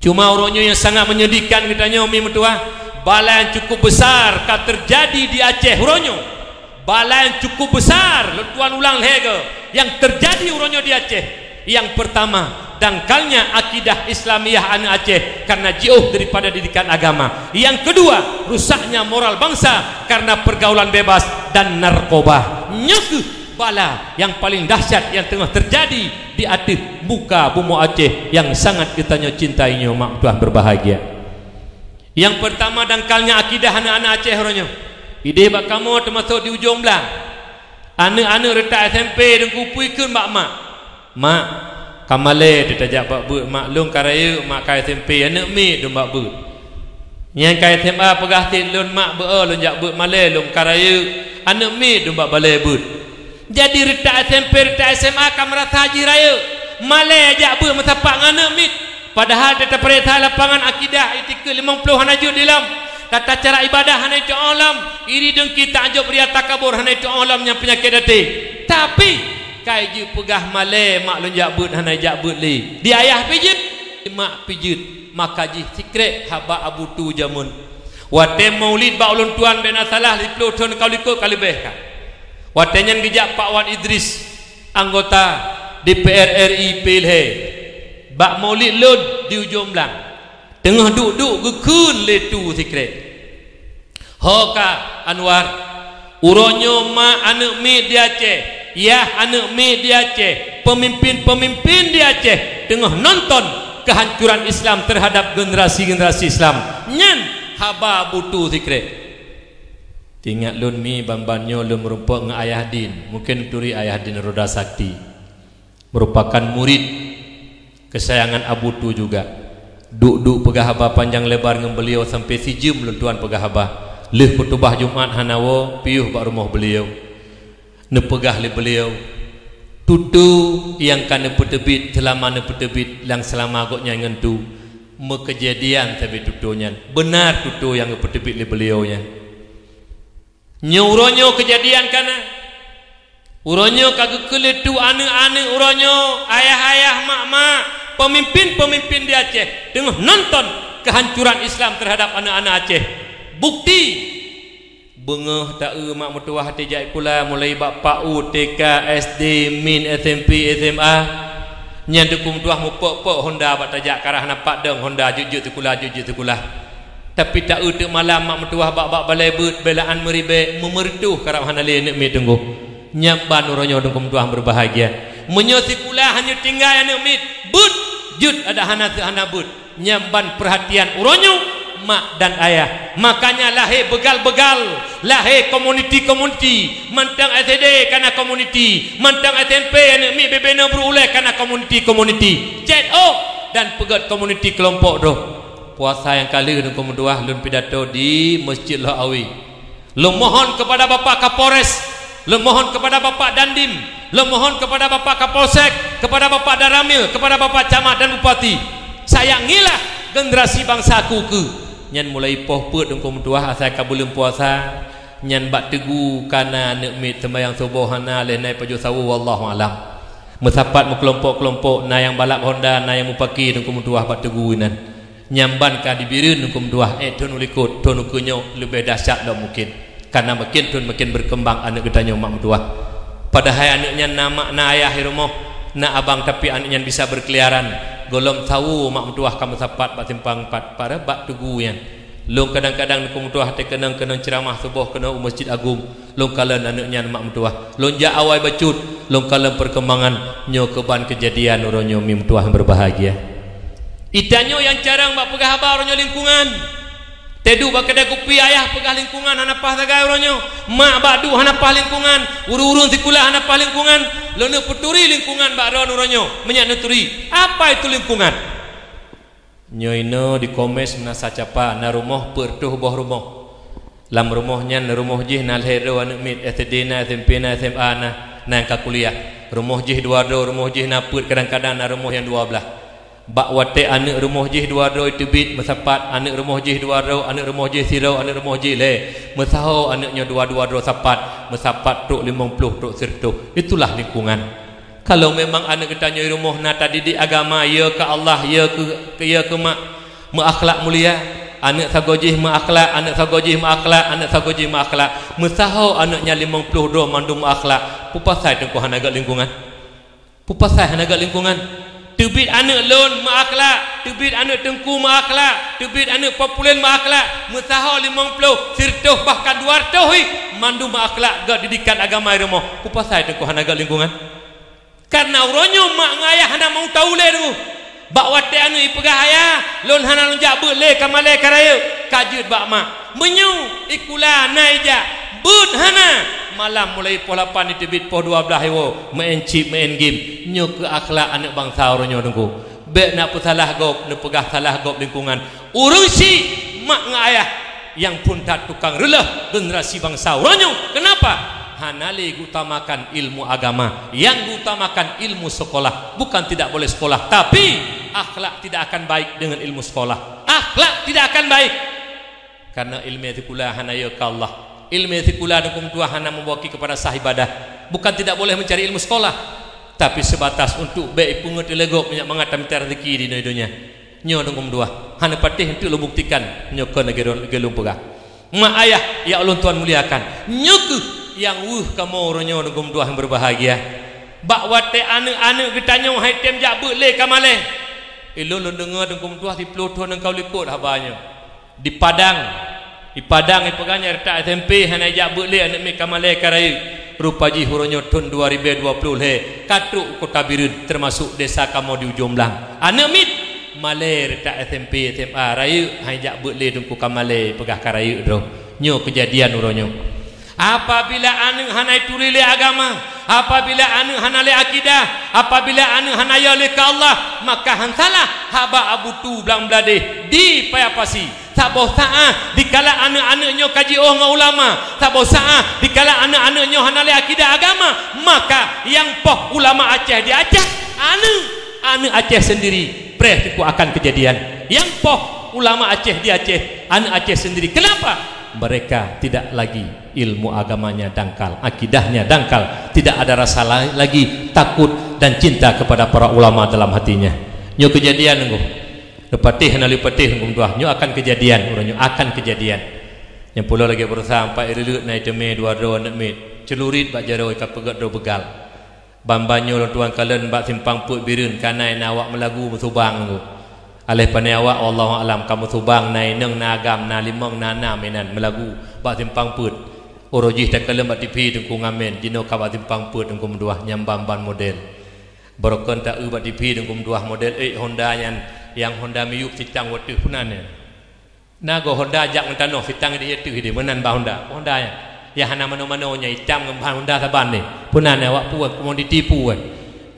Cuma orangnya yang sangat menyedihkan katanya Umi Mertua, bala yang cukup besar kan terjadi di Aceh orangnya. Bala yang cukup besar tuan ulang lege yang terjadi orangnya di Aceh. Yang pertama, dangkalnya akidah Islamiyah anak Aceh karena jauh daripada didikan agama. Yang kedua, rusaknya moral bangsa karena pergaulan bebas dan narkoba. Nyeke bala yang paling dahsyat yang tengah terjadi di atas muka bumi Aceh yang sangat kitanya cintainya mak Tuhan berbahagia. Yang pertama, dangkalnya akidah anak-anak Aceh orangnya. Ide bak kamu termasuk di ujung belah. Anak-anak retak SMP dan kupui ke mak-mak. Mak, kamale dia tajak bak but mak long karaya mak kai SMP anak mi dum bak but. Yang kai SMA pegah tin lon mak beo lon jak but male long karaya anak mi dum bak bale but. Jadi retak SMP retak SMA kam merasa haji raya. Male jak but matapak anak mi. Padahal dia terperintah lapangan akidah etika 50 hanajud dalam kata cara ibadah hana itu alam iri dengki takjub ria takabur hana itu alam yang penyakit hati. Tapi kai je pegah male mak lonjak but hana jak but li di ayah pijit mak pijit maka ji secret haba abu tu jamun wate maulid ba ulun tuan bena salah 50 tahun kau likut kali beh wate nyan gejak Pak Wan Idris anggota DPR RI PLH bak maulid lud di ujung belang tengah duduk gekun letu secret hoka Anwar uronyo ma anak mi di Aceh ya anak mi di Aceh pemimpin-pemimpin di Aceh tengah nonton kehancuran Islam terhadap generasi-generasi Islam nyan haba butu secret tingat lun mi bambanyo lun merupakan ayah din mungkin turi ayah din Roda Sakti merupakan murid kesayangan Abu Tu juga duk pegah haba panjang lebar dengan beliau sampai si jam lun tuan pegah haba leh kutubah Jumat hanawo piuh bak rumah beliau nepegah le beliau tutu yang kana petebit selama ne petebit lang selama agaknya ngentu mekejadian tapi tutunya benar tutu yang petebit le beliau nya nyuronyo kejadian kana uronyo kagak keletu ane-ane uronyo ayah-ayah mak-mak pemimpin-pemimpin di Aceh tengah nonton kehancuran Islam terhadap anak-anak Aceh. Bukti bengah tak mak mertua hati jai pula mulai bak PAU, TK, SD, MIN, SMP, SMA nyan dukung tuah mupok-pok Honda bak tajak karah nampak deng Honda jujur tukulah tapi tak utuk malam mak mertua bak balai but belaan meribe memertuh karab hanale nek mi tunggu nyamban uronyo dukung tuah berbahagia menyosikulah hanya tinggal anak mit but jud ada hana but nyamban perhatian uronyo mak dan ayah makanya lahir begal-begal lahir komuniti mantang SED karena komuniti mantang SMP anak mit bebena berulai karena komuniti ZO dan pegat komuniti kelompok doh puasa yang kali dengan kemuduah lun pidato di Masjid Lahawi lun mohon kepada Bapak Kapolres lun mohon kepada Bapak Dandim lun mohon kepada Bapak Kapolsek kepada Bapak Daramil kepada Bapak Camat dan Bupati sayangilah generasi bangsaku ke nyan mulai poh put dengan kemuduah asal kabulun puasa nyan bak tegu kana nek mit sembahyang subuh hana leh naik paju sawu wallahu alam mesapat mu kelompok-kelompok na yang balap Honda na yang mupaki dengan kemuduah bak tegu inan nyamban ka dibirin hukum dua tun ulikut tun ukunyo lebih dahsyat dah mungkin karena makin tun makin berkembang anak ketanya mak mertua padahal anaknya nama na ayah rumah na abang tapi anaknya bisa berkeliaran golom tahu mak mertua kamu sapat bak simpang 4 pada bak tugu yang long kadang-kadang hukum mertua hati kenang ceramah subuh kena masjid agung long kalan anaknya mak mertua long ja awal bacut long kalan perkembangan nyo keban kejadian uronyo mi mertua yang berbahagia itanyo yang jarang bak pegah habar orangnya lingkungan tedu bak kedai kopi ayah pegah lingkungan hanapah tagai orangnya mak bak du hanapah lingkungan urun-urun sekolah hanapah lingkungan lona puturi lingkungan bak ron orangnya menyak nuturi apa itu lingkungan nyoino di komes menasa capa na rumah pertuh boh rumah lam rumahnya na rumah jih na lhero anak mit SD na SMP na SMA na angka kuliah rumah jih dua do rumah jih na put kadang-kadang na rumah yang 12 bak wate anak rumah jih dua ro itu bit mesapat anak rumah jih dua ro anak rumah jih siro anak rumah jih le mesaho anaknya dua ro sapat mesapat truk 50 truk 100 itulah lingkungan Kalau memang anak kita nyoi rumah nata didik agama ya ke Allah ya ke mak akhlak mulia, anak sagojih mak akhlak, anak sagojih mak akhlak, anak sagojih mak akhlak. Mesahau anaknya 52 mandum akhlak. Pupasai tengku hanaga lingkungan. Pupasai hanaga lingkungan. Tebit anak lon mak akhlak, tebit anak tengku mak akhlak, tebit anak populen mak akhlak. Mesahau 50 sirtuh bahkan 200 mandum mak akhlak gak didikan agama rumah. Pupasai tengku hanaga lingkungan. Karena uronyo mak ngayah hana mau tahu le tu. Bak wate anu ipegah ayah, lon hana lonjak le kamale karaya. Kajut bak mak. Menyu ikula naija. Bud hana malam mulai poh 8 ditebit poh 12 hewo main chip main game. Nyo ke akhlak anak bangsa uronyo tunggu. Bek nak salah gop, nak pegah salah gop lingkungan. Urung si mak ngayah yang pun tak tukang relah generasi bangsa uronyo. Kenapa? Hanali utamakan ilmu agama, yang utamakan ilmu sekolah. Bukan tidak boleh sekolah, tapi akhlak tidak akan baik dengan ilmu sekolah. Akhlak tidak akan baik karena ilmu etikula hanaya ka Allah. Ilmu etikula hukum tua hana membawa kepada sah ibadah. Bukan tidak boleh mencari ilmu sekolah, tapi sebatas untuk baik pungut legok banyak mengatam rezeki di dunia. Nyo hukum dua hana patih untuk membuktikan nyo ke negara gelung pegah. Mak ayah ya Allah Tuhan muliakan. Nyo yang kamu orangnya nunggu dua yang berbahagia. Bak wate anu ditanya hai tem jak le kamale. Ilo lo dengar nunggu dua di Pluto nang kau likut habanya. Di Padang ipeganya retak SMP hana jak le anak me kamale karai. Rupaji huronyo tahun 2020 he. Katuk Kota Birun termasuk desa kamu di ujung belang. Anak mit male retak SMP SMA rayu hai jak le nunggu kamale pegah karai bro. Nyo kejadian uronyo. Apabila anu hanai turile agama, apabila anu hanale akidah, apabila anu hanaya le ka Allah, maka hansalah haba abutu belang belade di payapasi. Saboh saah dikala anak-anaknya kaji ulama, saboh saah dikala anak-anaknya hanale akidah agama, maka yang poh ulama Aceh di Aceh, anu Aceh sendiri preh tiku akan kejadian. Yang poh ulama Aceh di Aceh, anu Aceh sendiri. Kenapa? Mereka tidak lagi ilmu agamanya dangkal, akidahnya dangkal, tidak ada rasa lagi takut dan cinta kepada para ulama dalam hatinya. Nyo kejadian nunggu lepatih nali patih nunggu dua nyo akan kejadian, nyo akan kejadian. Yang pula lagi berusaha 4 rilut naik demi 2 ro nak mit celurit bak jaro ikat pegat ro begal bambanyo tuan kalen bak simpang put birun kanai nawak melagu musubang nunggu alih panai awak Allah alam kamu subang nai neng nagam na limong nana menan melagu bak simpang put orojih tak kalem bak tipi tengku ngamen dino ka bak simpang put tengku mduah nyambam ban model berokon tak bak tipi tengku mduah model Honda yang Honda Miyuk fitang watu punane nago Honda jak mentano fitang dia tu dia menan ba Honda ya hana mano-mano nya hitam ngam Honda saban ni punane awak puan komoditi puan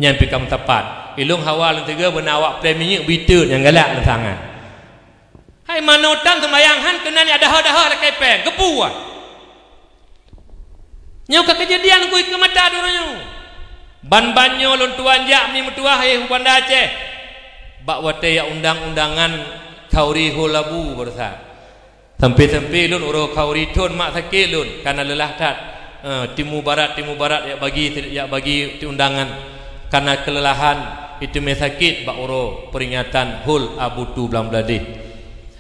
nyampi kam tepat ilung hawal tiga benawak preminya bitur yang galak tangan. Hai manotan sembayang han kenan ada dah rekai pen kepuan. Nyau ka kejadian kui ke mata doronyo. Ban-banyo lon tuan jak mi metuah he Banda Aceh. Bak wate ya undang-undangan kauri holabu bersa. Sampai-sampai lon uro kauri ton mak sakit lon karena lelah tat. Timur barat ya bagi undangan karena kelelahan itu mesakit bak uro peringatan hul abutu belang beladi.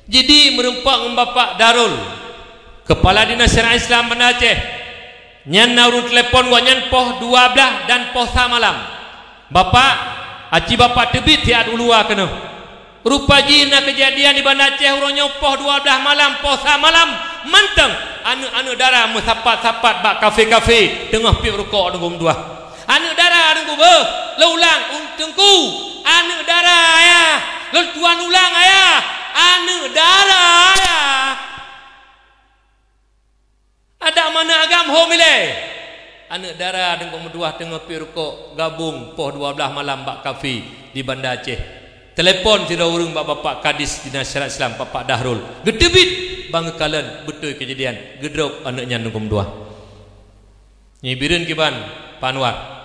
Jadi merempak membapak Darul kepala dinas syariah Islam Banda Aceh nyan naurun telepon gua nyan poh 12 dan poh malam bapak aci bapak tebit tiad ulua kena rupaji na kejadian di Banda Aceh uronyo poh 12 malam poh malam manteng anu darah mesapat-sapat bak kafe-kafe tengah pi rokok nunggu dua anu darah nunggu be ulang tengku anu darah ya lu tuan ulang ya anu darah ya ada mana agam homile anu darah nunggu dua tengah pi rokok gabung poh 12 malam bak kafe di Banda Aceh telepon tidak urung bapak kadis dinas syariah Islam Bapak Dahrul gedebit bang kalen betul kejadian gedrop anaknya nunggu dua nyibirin kiban Panwar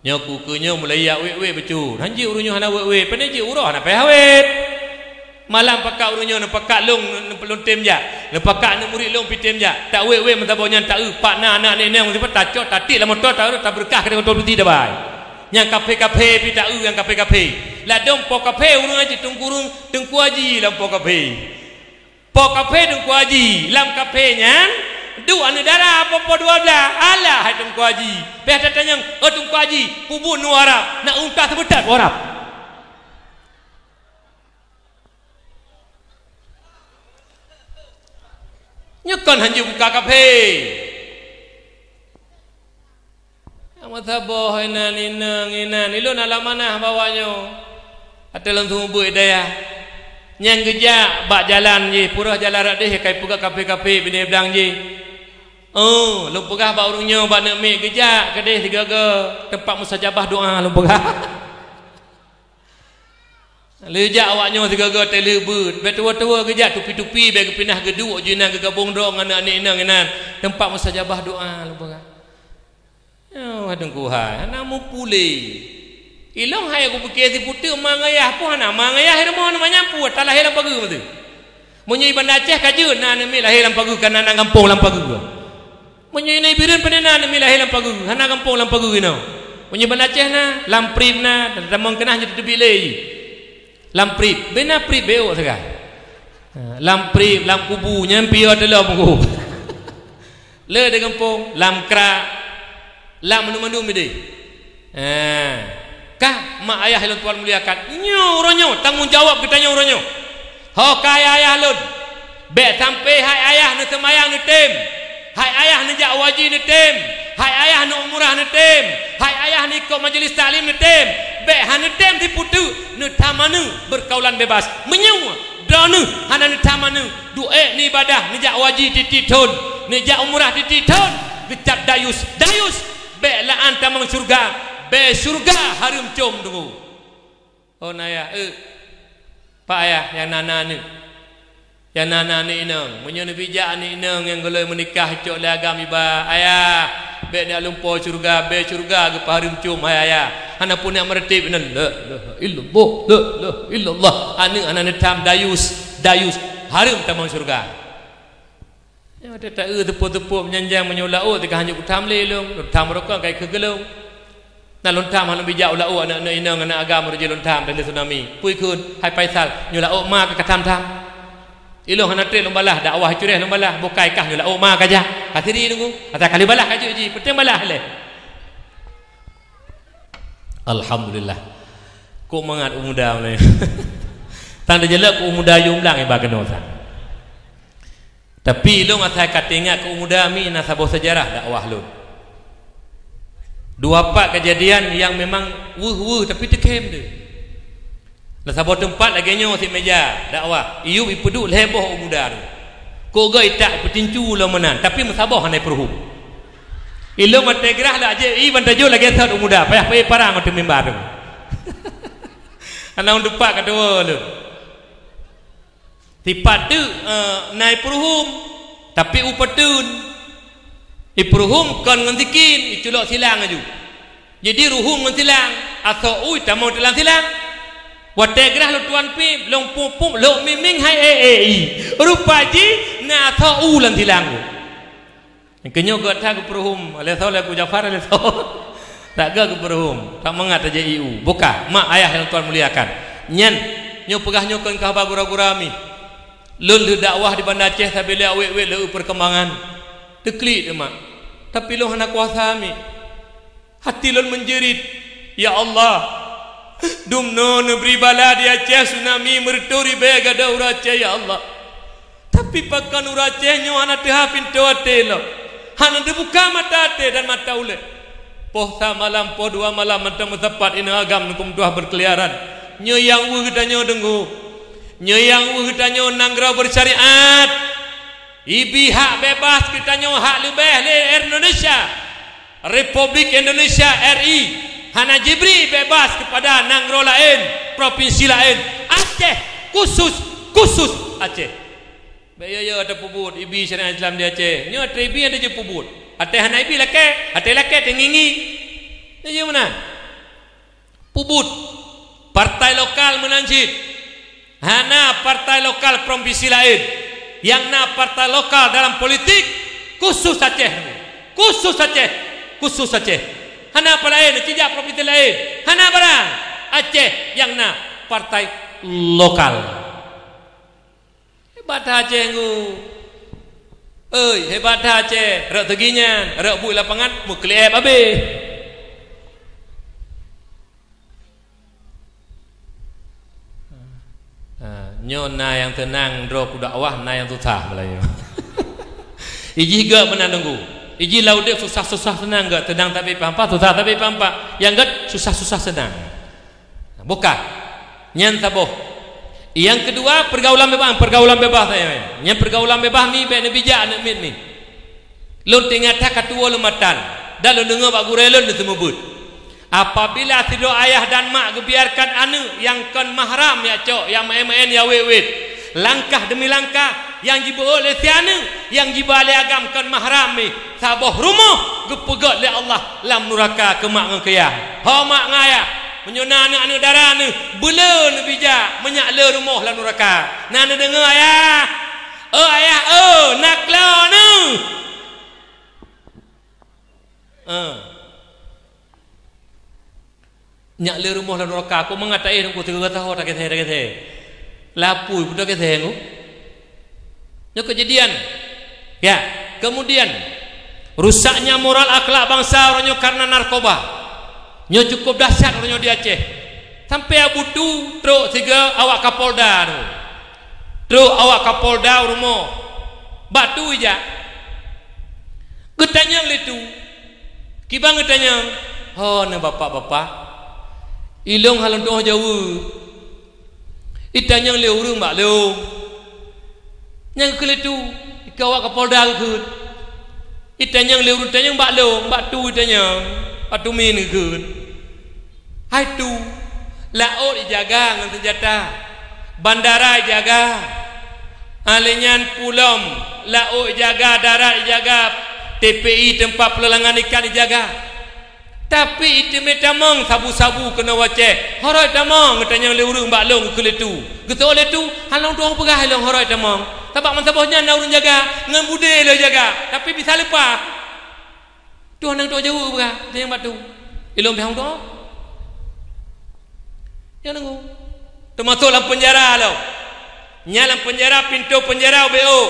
nyoku kunyo mulai ya we becu hanji urunyo hana we peneji uroh hana pehawet malam pakak urunyo na pakak long pelon temja na pakak na murid long pitem ja tak we mentabonya tak pak na anak nenek mesti tacok tatik la motor tak berkah kena motor putih dah bai yang kafe-kafe pi tak yang kafe-kafe la dong po kafe urang aji tungkurung tengku aji lam po kafe tengku aji lam kafe nyan du anu dara apa po 12 alah hai tengku aji pe tanya tengku aji kubun nu Arab nak ungkah sebetat Arab nyekon hanju buka kafe Mathaboh inan ilun ala mana bawanya ate langsung buat daya nyang gejak bak jalan je purah jalan rak deh kai puga kafe-kafe bini bedang je lu pegah bak urungnya bak nak mik gejak kedeh tiga-tiga tempat mustajabah doa lu pegah lejak awaknya tiga-tiga telebut be tua-tua gejak tupi-tupi be pindah geduk je nang gegabung dong anak inan tempat mustajabah doa lu pegah hadung kuhai namu pulih ilong hai aku pikir si putih mangayah pun ana mangayah rumah nama nyampu tak lahir lam pagu betul munyi Bandar Aceh kaju na nami lahir lam pagu kana nang kampung lam pagu munyi nai birin penena nami lahir lam pagu hana kampung lam pagu gino munyi Bandar Aceh na lam prib na damang kenah je tebi le lam prib bena prib beo sega lam prib lam kubu nyampi adalah mengku le de kampung lam kra lam mandu mede kah mak ayah yang tuan muliakan nyo uronyo tanggung jawab kita nyo uronyo ho kai ayah lun be sampai hai ayah ne semayang ne tem hai ayah ne jak waji ne tem hai ayah ne umrah ne tem hai ayah ne ikut majlis taklim ne tem be han ne tem di putu ne tamanu berkaulan bebas menyewa danu han ne tamanu du'e ni ibadah ne jak waji tititun ne jak umrah tititun gecap dayus be la anta mang surga be surga harum com tunggu oh naya pak ayah yang nana ni inang munyo ni bijak ni inang yang goloi menikah cok le agam iba ayah be dia lumpo surga be surga ke harum com ayah ana pun yang mertib la illallah ana tam dayus harum tamang surga ada tak tepuk-tepuk menyanjang menyulau tiga hanya utam lelong utam rokok kai kegelong na lontam han bijak ulau anak inang anak agama rejel lontam dari tsunami pui kun hai paisal nyulau ma ka tam ilong han atre lombalah dakwah cureh lombalah bukai kah nyulau ma kaja katiri nunggu ata kali balah kaju ji penting balah le alhamdulillah kok mangat umuda ni tanda jelek umuda jumlang iba kenosa tapi lu ngatai katinga ke umuda mi nasabah sejarah dakwah lu. 24 kejadian yang memang tapi tekem dia. Nasabah tempat lagi nyo si meja dakwah. Iu ipeduk leboh umuda tu. Ko gai tak petincu lo menan tapi musabah hanai perhu. Ilu mate gerah la je i bantajo lagi sat umuda payah payah parang mate mimbar tu. Ana undupak kedua lu. Tipat tu naik peruhum tapi upetun iperuhum kan ngantikin iculok silang aju jadi ruhum ngantilang atau ui tamau telang silang wategrah lo tuan pi long pupum lo miming hai rupaji na atau ulan silang kenyo got ta ke peruhum ale tau le ku Jafar ale tau tak ga ke peruhum tak mengat aja iu buka mak ayah yang tuan muliakan nyen nyo pegah nyo kan kah bagura-gurami lun dakwah di Bandar Aceh sambil awek-awek le perkembangan teklik dia mak tapi lu hana kuasa mi hati lun menjerit ya Allah dumno negeri bala di Aceh tsunami merturi bega da Aceh ya Allah tapi pakan Aceh nyo hana teh pintu ate lo hana dibuka mata ate dan mata ule poh sa malam poh 2 malam mentang tepat ini agam nukum tuah berkeliaran nyo yang wu kita nyo denggu nyayang uhutanyo nanggrau bersyariat ibi hak bebas kita nyo hak lebih le Indonesia Republik Indonesia RI hana jibri bebas kepada nanggrau lain provinsi lain Aceh khusus Aceh bayo ada pubut ibi syariat Islam di Aceh nyo ada ibi ada je pubut ate hana ibi lake ate lake tengingi ye mana pubut partai lokal menanjit hana partai lokal provinsi lain yang na partai lokal dalam politik khusus Aceh hana apa lain, cijak provinsi lain, hana barang Aceh yang na partai lokal. Hebat Aceh ngu. Hebat Aceh, rak teginya, rak bui lapangan, muklep habis. Nyona yang tenang dro ku dakwah na yang susah Melayu. Iji gak menandungku. Iji laude susah-susah senang gak, tenang tapi pampa, susah tapi pampa. Yang gak susah-susah senang. Bukan. Nyan taboh. Yang kedua pergaulan bebas saya. Yang pergaulan bebas ni be bijak nak mit ni. Lu tengah tak katua lu matan. Dan lu dengar pak gurelun tu semubut. Apabila tidur ayah dan mak biarkan anu yang kan mahram ya cok, yang main-main ya wewet, langkah demi langkah yang dibawa oleh tianu, yang dibawa oleh agam kan mahram ni, sabah rumah gepegat oleh Allah lam neraka ke mak ngekayah. Ha mak ngayah menyona anak-anak darah ni, bela ni bijak menyakla rumah lam neraka. Nana dengar ayah, ayah nakla ni. Nyak le rumah la neraka aku mengatai aku tiga tahu tak kete lapui budak kete aku nyo kejadian ya. Kemudian rusaknya moral akhlak bangsa orangnya karena narkoba nyo cukup dahsyat orangnya di Aceh sampai abutu truk tiga awak Kapolda truk awak Kapolda rumah batu ija getanya litu kibang getanya na bapak-bapak ilong halang doh Jawa itanyang le urung bak leung nyang keletu ikawak Kapolda keut itanyang le urung tanyang bak leung bak tu itanyang atu min keut hai tu laut dijaga dengan senjata bandara dijaga alenyan pulau laut dijaga darat dijaga TPI tempat pelelangan ikan dijaga. Tapi itu metamang sabu-sabu kena waceh. Harai tamang katanya le urang bak long ke letu. Geto le tu halang tuang pegah long harai tamang. Sebab man sabahnya na urang jaga, ngan bude le jaga. Tapi bisa lepas. Tu nang tu jauh pegah, yang batu. Ilong behang tu. Ya nanggu. Termasuk dalam penjara lo. Nyalam penjara pintu penjara BO.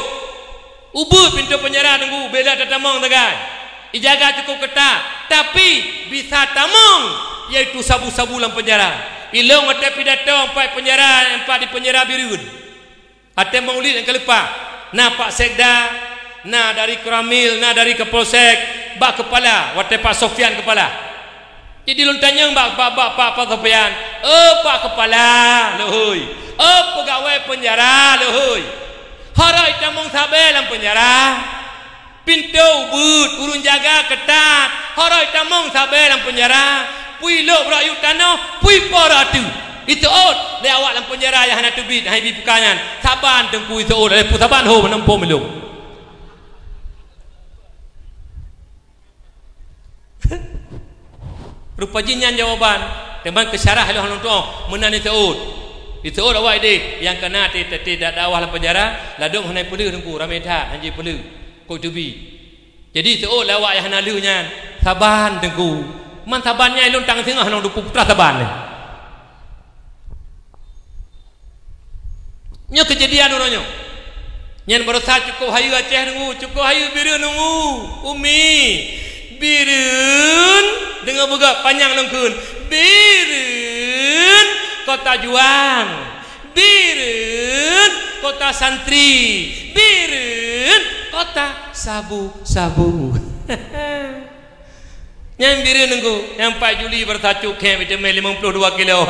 Ubur pintu penjara nunggu bela tatamang tegai. Dijaga cukup ketat, tapi bisa tamang yaitu sabu-sabu dalam penjara. Ilong ada pidato empat penjara, empat di penjara Birun. Ada maulid yang kelepas. Na Pak Sekda, na dari Keramil, na dari Kapolsek, bak kepala, wate Pak Sofian kepala. Jadi lontanya Pak Sofian, Pak kepala, lohoi. Pegawai penjara, lohoi. Harai tamang sabe dalam penjara. Pintu but, urun jaga ketat. Harai tamong sabar dalam penjara. Pui lo berayu tanah, pui paratu. Itu ot le awak dalam penjara yang hendak tubit hai bi pukangan. Saban tengku itu ot le saban ho menempo melung. Rupa jinyan jawaban. Teman kesyarah lo halong tuang menan itu ot. Itu ot awak ide yang kena tidak dakwah dalam penjara, ladung hendak pelu tengku ramai dah anji pelu. Kau tubi. Jadi tu lawak yang nalunya saban tengku. Man sabannya lontang tengah nang dupu putra saban ni. Nyo kejadian orangnya. Nyen berusaha cukup hayu Aceh nunggu, cukup hayu Birun nunggu. Umi Birun dengan boga panjang nungkun. Birun kota juang. Birun kota santri. Birun kota sabu-sabu. Yang biru nunggu, yang 4 Juli bertacuk camp vitamin 52 kilo.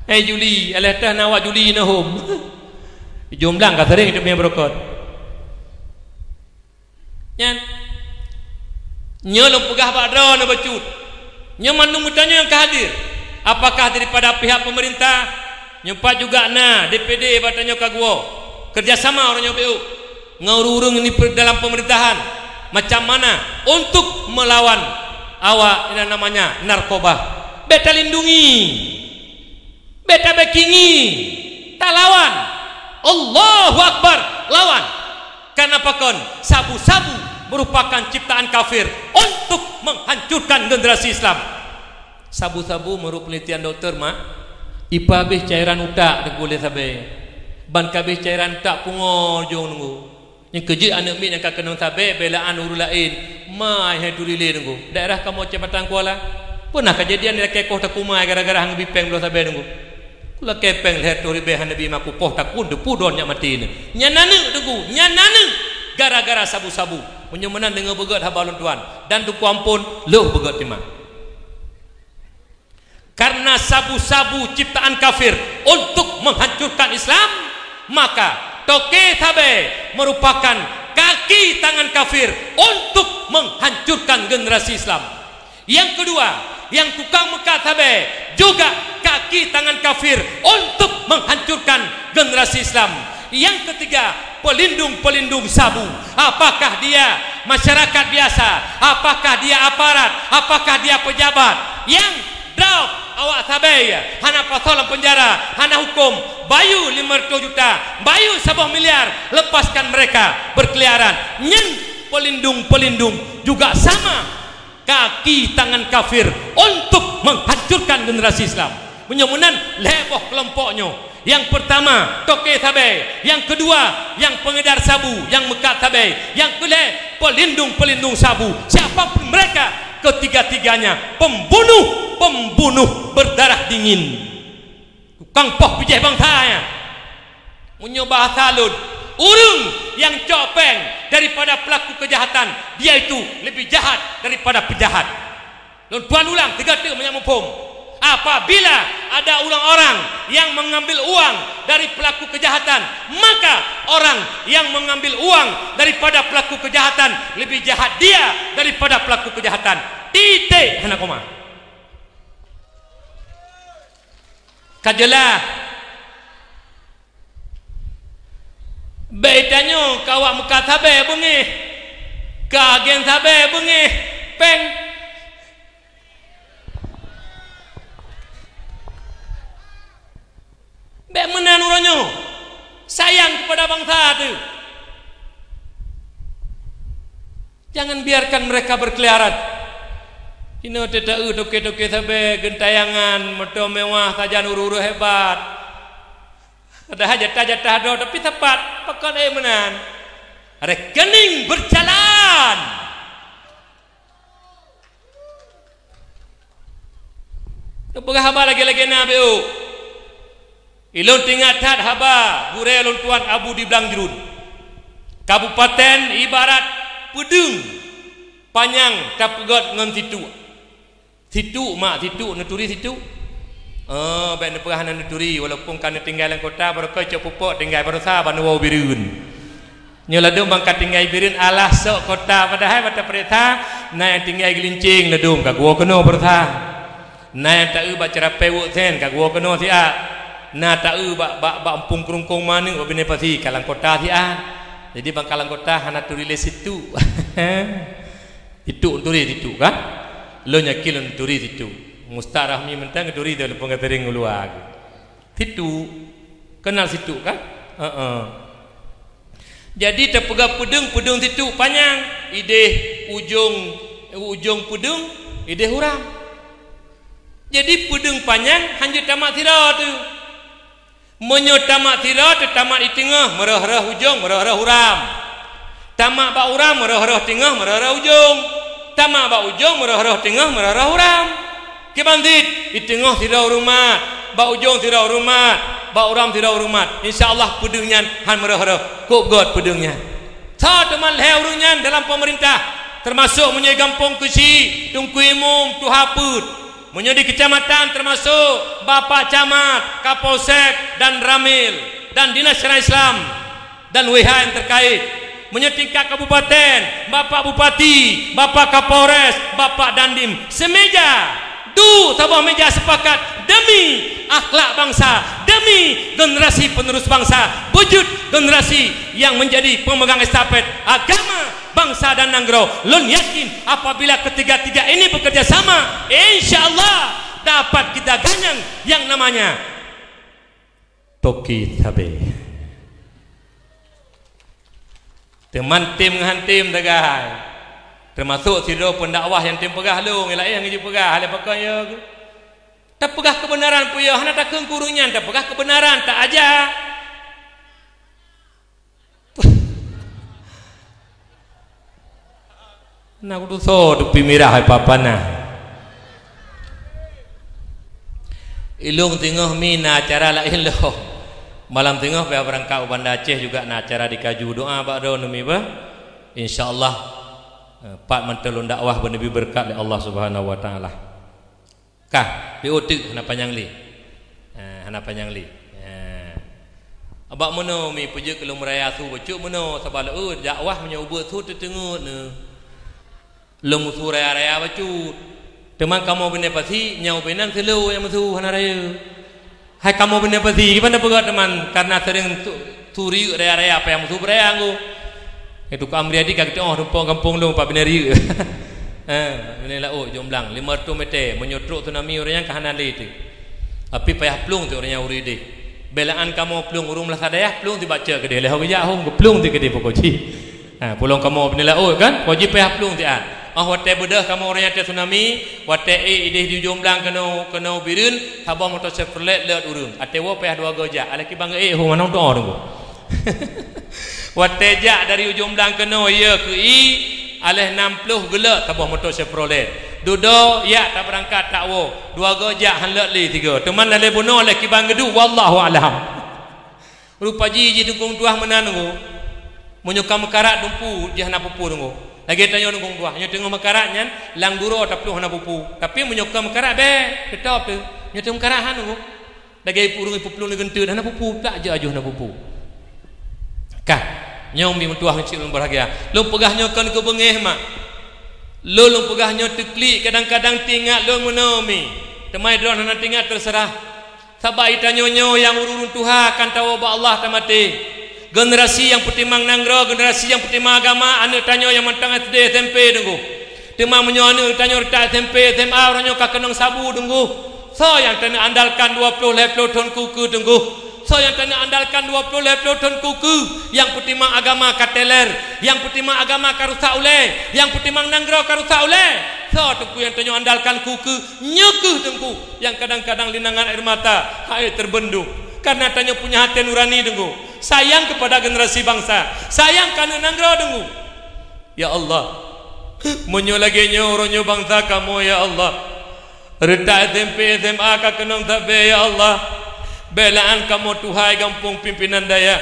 Juli, alatah nawak Juli nahum. Jumlah kat sering itu punya berokot. Yang nyolong pegah badra na bacut. Nyaman nungutanya yang hadir. Apakah daripada pihak pemerintah? Nyempat juga na DPD batanya kagua. Kerjasama orangnya BU. Ngurung ini dalam pemerintahan macam mana untuk melawan awak yang namanya narkoba. Beta lindungi, beta backingi, tak lawan. Allahu Akbar, lawan. Karena pakon sabu-sabu merupakan ciptaan kafir untuk menghancurkan generasi Islam. Sabu-sabu menurut penelitian doktor mak, ipa habis cairan utak deku boleh sabai. Ban kabis cairan utak pungol jong nunggu. Yang kerja anak min yang kena sabai belaan urus lain. Mai hai turile nunggu. Daerah kamu Jabatan Kuala. Pernah kejadian dia kekoh tak kumai gara-gara hang bipeng belum sabai nunggu. Kula kepeng leher tori behan nabi maku poh tak kun depu don nya mati ni. Nyanane deku, nyanane gara-gara sabu-sabu. Menyemenan dengan begat habalun tuan dan duku ampun leuh begat timah. Karena sabu-sabu ciptaan kafir untuk menghancurkan Islam, maka toke tabe merupakan kaki tangan kafir untuk menghancurkan generasi Islam. Yang kedua, yang tukang Mekah tabe juga kaki tangan kafir untuk menghancurkan generasi Islam. Yang ketiga, pelindung-pelindung sabu. Apakah dia masyarakat biasa? Apakah dia aparat? Apakah dia pejabat? Yang drop awak sabaya, hana pasal penjara, hana hukum, bayu 500 juta, bayu 1 miliar, lepaskan mereka berkeliaran. Nyen pelindung-pelindung juga sama kaki tangan kafir untuk menghancurkan generasi Islam. Menyemunan leboh kelompoknya. Yang pertama toke tabe, yang kedua yang pengedar sabu, yang mekat tabe, yang kedua pelindung-pelindung sabu. Siapapun mereka, ketiga-tiganya pembunuh berdarah dingin. Tukang poh pijeh bangsanya. Menyobah salud. Urung yang copeng daripada pelaku kejahatan, dia itu lebih jahat daripada penjahat. Dan tuan ulang 3 banyak mumpung. Apabila ada orang-orang yang mengambil uang dari pelaku kejahatan, maka orang yang mengambil uang daripada pelaku kejahatan lebih jahat dia daripada pelaku kejahatan. Titik hana koma. Kajelah beitanya kawak Mekah sabe bengi, kagen sabe bengi, peng bek menan uranyo sayang kepada bangsa itu. Jangan biarkan mereka berkeliaran. Kino tetau doke-doke sabe gentayangan moto mewah saja uru-uru hebat. Ada hajat-hajat do tapi tepat pakai menan. Rekening berjalan. Tepuk haba lagi-lagi nabi. Ilon tingkat tat haba gure lon tuan abu di Belang Jerun. Kabupaten ibarat pedung panjang tapegot ngan situ. Situ mak situ neturi situ. Baik neperahan neturi walaupun kana tinggalan kota berkah cepopok tinggal bersa Banua Birun. Nyeladum bangkat tinggal Birun alah sok kota padahal mata perintah naik tinggal gelincing ledum ka gua kena bersa. Naik tak baca pewuk sen ka gua kena sia. Na tahu bak empung kerungkung mana obine pasti kalang kota sian. Jadi bang kalang kota hana turile situ. Itu turi itu kan. Lo nyakil turi itu. Mustarahmi mentang turi dalam pengatering luar. Situ kenal situ kan? Jadi terpegang pedung situ panjang. Ideh ujung pedung ideh huram. Jadi pedung panjang hanjut tamat sirah tu. Menyo tamak tira tamak di tengah merah-rah ujung merah-rah uram. Tamak ba uram merah-rah tengah merah-rah ujung. Tamak ba ujung merah-rah tengah merah-rah uram. Ke bandit di tengah tira urumat, ba ujung tira urumat, ba uram tira urumat. Insya-Allah pedungnya han merah-rah. Kok god pedungnya. Sa teman leurunnya dalam pemerintah termasuk menyai kampung Kesi, Tungku Imum, Tuhaput. Menjadi kecamatan termasuk Bapak Camat, Kapolsek dan Ramil dan Dinas Syariah Islam dan WH yang terkait. Menjadi tingkat kabupaten, Bapak Bupati, Bapak Kapolres, Bapak Dandim semeja. Tabah meja sepakat demi akhlak bangsa, demi generasi penerus bangsa, wujud generasi yang menjadi pemegang estafet agama bangsa dan Nanggro. Lun yakin apabila ketiga-tiga ini bekerja sama, insya-Allah dapat kita ganyang yang namanya Toki Tabe. Teman tim ngan tim dagahai. termasuk siro pendakwah yang tim pegah lu ngelai yang ngiji pegah ale pakai ya tak pegah kebenaran puya hana tak kurungnya tak pegah kebenaran tak aja nak kudu so dupi mirah hai papana ilung tengah mina acara lain lo malam tengah payah berangkat Banda Aceh juga nak acara dikaju doa ba'da numi ba insyaallah Pak mentelun dakwah bernabi berkat oleh Allah Subhanahu wa taala. Kah, diutik hana panjang li. Hana panjang li. Abak meno mi puja kelum raya su bocuk meno sabala dakwah nya ubut su tetengut ne. Lum su raya bocuk. Teman kamu bene pasti nyau benan selo yang musu hana raya. Hai kamu bene pasti gimana pegat teman karena sering turi raya apa yang musu raya nggo. Itu kamriadi kata rumpang kampung lu pak binari menela jomblang 500 meter menyotrok tsunami orangnya kahanan le itu api payah plung tu orangnya uri de belaan kamu plung urung lah sadaya plung dibaca ke dia leh ya hom plung tu ke dia pokoji pulang kamu menela kan pokoji payah plung dia wate bedah kamu orangnya te tsunami wate ideh di jomblang kena birun habang motor Chevrolet leut urung atewo payah 2 goja alaki bangga hom manong tu orang watejak dari ujung belang kena ya ke i alih 60 gelak tabah motor Chevrolet dudo ya tak berangkat tak wo 2 gojak hanlek li 3 teman le bunuh le kibang gedu wallahu alam rupa jiji dukung tuah menanu menyukam mekarat dumpu jah na pupu dungu lagi tanya dukung tuah nya tengah mekaratnya lang duro tak pluh na pupu tapi menyukam mekarat be tetap tu nya tengah mekarahan dungu lagi purung pupu le genteu na pupu tak ajuh na pupu kah nyong mi mentuah ngecik ulun berharga lu pegahnya kan ke bengeh mak lu pegahnya teklik kadang-kadang tinggal lu menomi temai drone nak tinggal terserah sabai tanyonyo yang urun Tuhan kan tahu ba Allah tamati generasi yang petimang nanggro generasi yang petimang agama anak tanyo yang mentang SD SMP tunggu temang menyono tanyo tak SMP SMA orangnya kakenong sabu tunggu so yang tanya andalkan 20 ton kuku tunggu so yang tanya andalkan 20 ton kuku yang petimang agama kateler yang petimang agama karusak oleh yang petimang nanggro karusak oleh so tengku yang tanya andalkan kuku nyekuh tengku yang kadang-kadang linangan air mata air terbendung karena tanya punya hati nurani tengku sayang kepada generasi bangsa sayang karena nanggro tengku ya Allah menyo lagi nyoronyo bangsa kamu ya Allah retak SMP SMA kakenong tabe ya Allah belaan kamu tuhai gampung pimpinan daya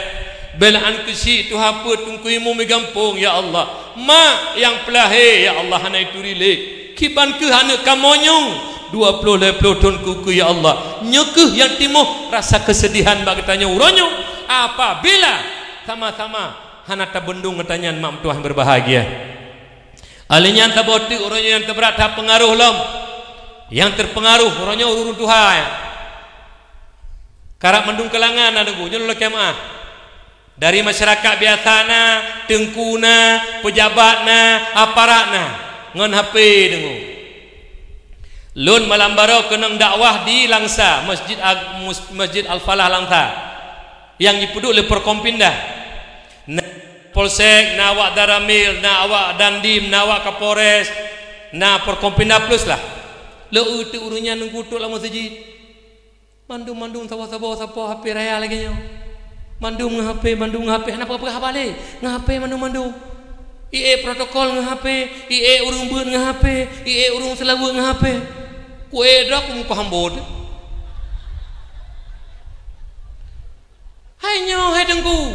belaan kesi tuha put tungkuimu mi gampung ya Allah ma yang pelahe ya Allah hana itu rile kiban ke hana kamonyong 20 ton kuku ya Allah nyekuh yang timuh rasa kesedihan bagi tanya uronyo apabila sama-sama hana tabendung katanya mak tuah berbahagia alinya taboti uronyo yang terberat pengaruh lom yang terpengaruh uronyo urun tuhai karak mendung kelangan ada gu nyolok kemah dari masyarakat biasana tengkuna pejabatna aparatna ngon HP dengu lun malam baro kenang dakwah di Langsa Masjid Al-Falah Langsa yang dipuduk oleh Perkompindah Polsek na awak Daramil na awak Dandim na awak Kapolres na Perkompindah plus lah le utu urunya nunggu tuk lah masjid mandung sawo HP raya lagi nyo mandung HP kenapa apa balik ngape mandung IE protokol ngape IE urung beun ngape IE urung selawu ngape kue dok mu pahambod hai nyo hai dengku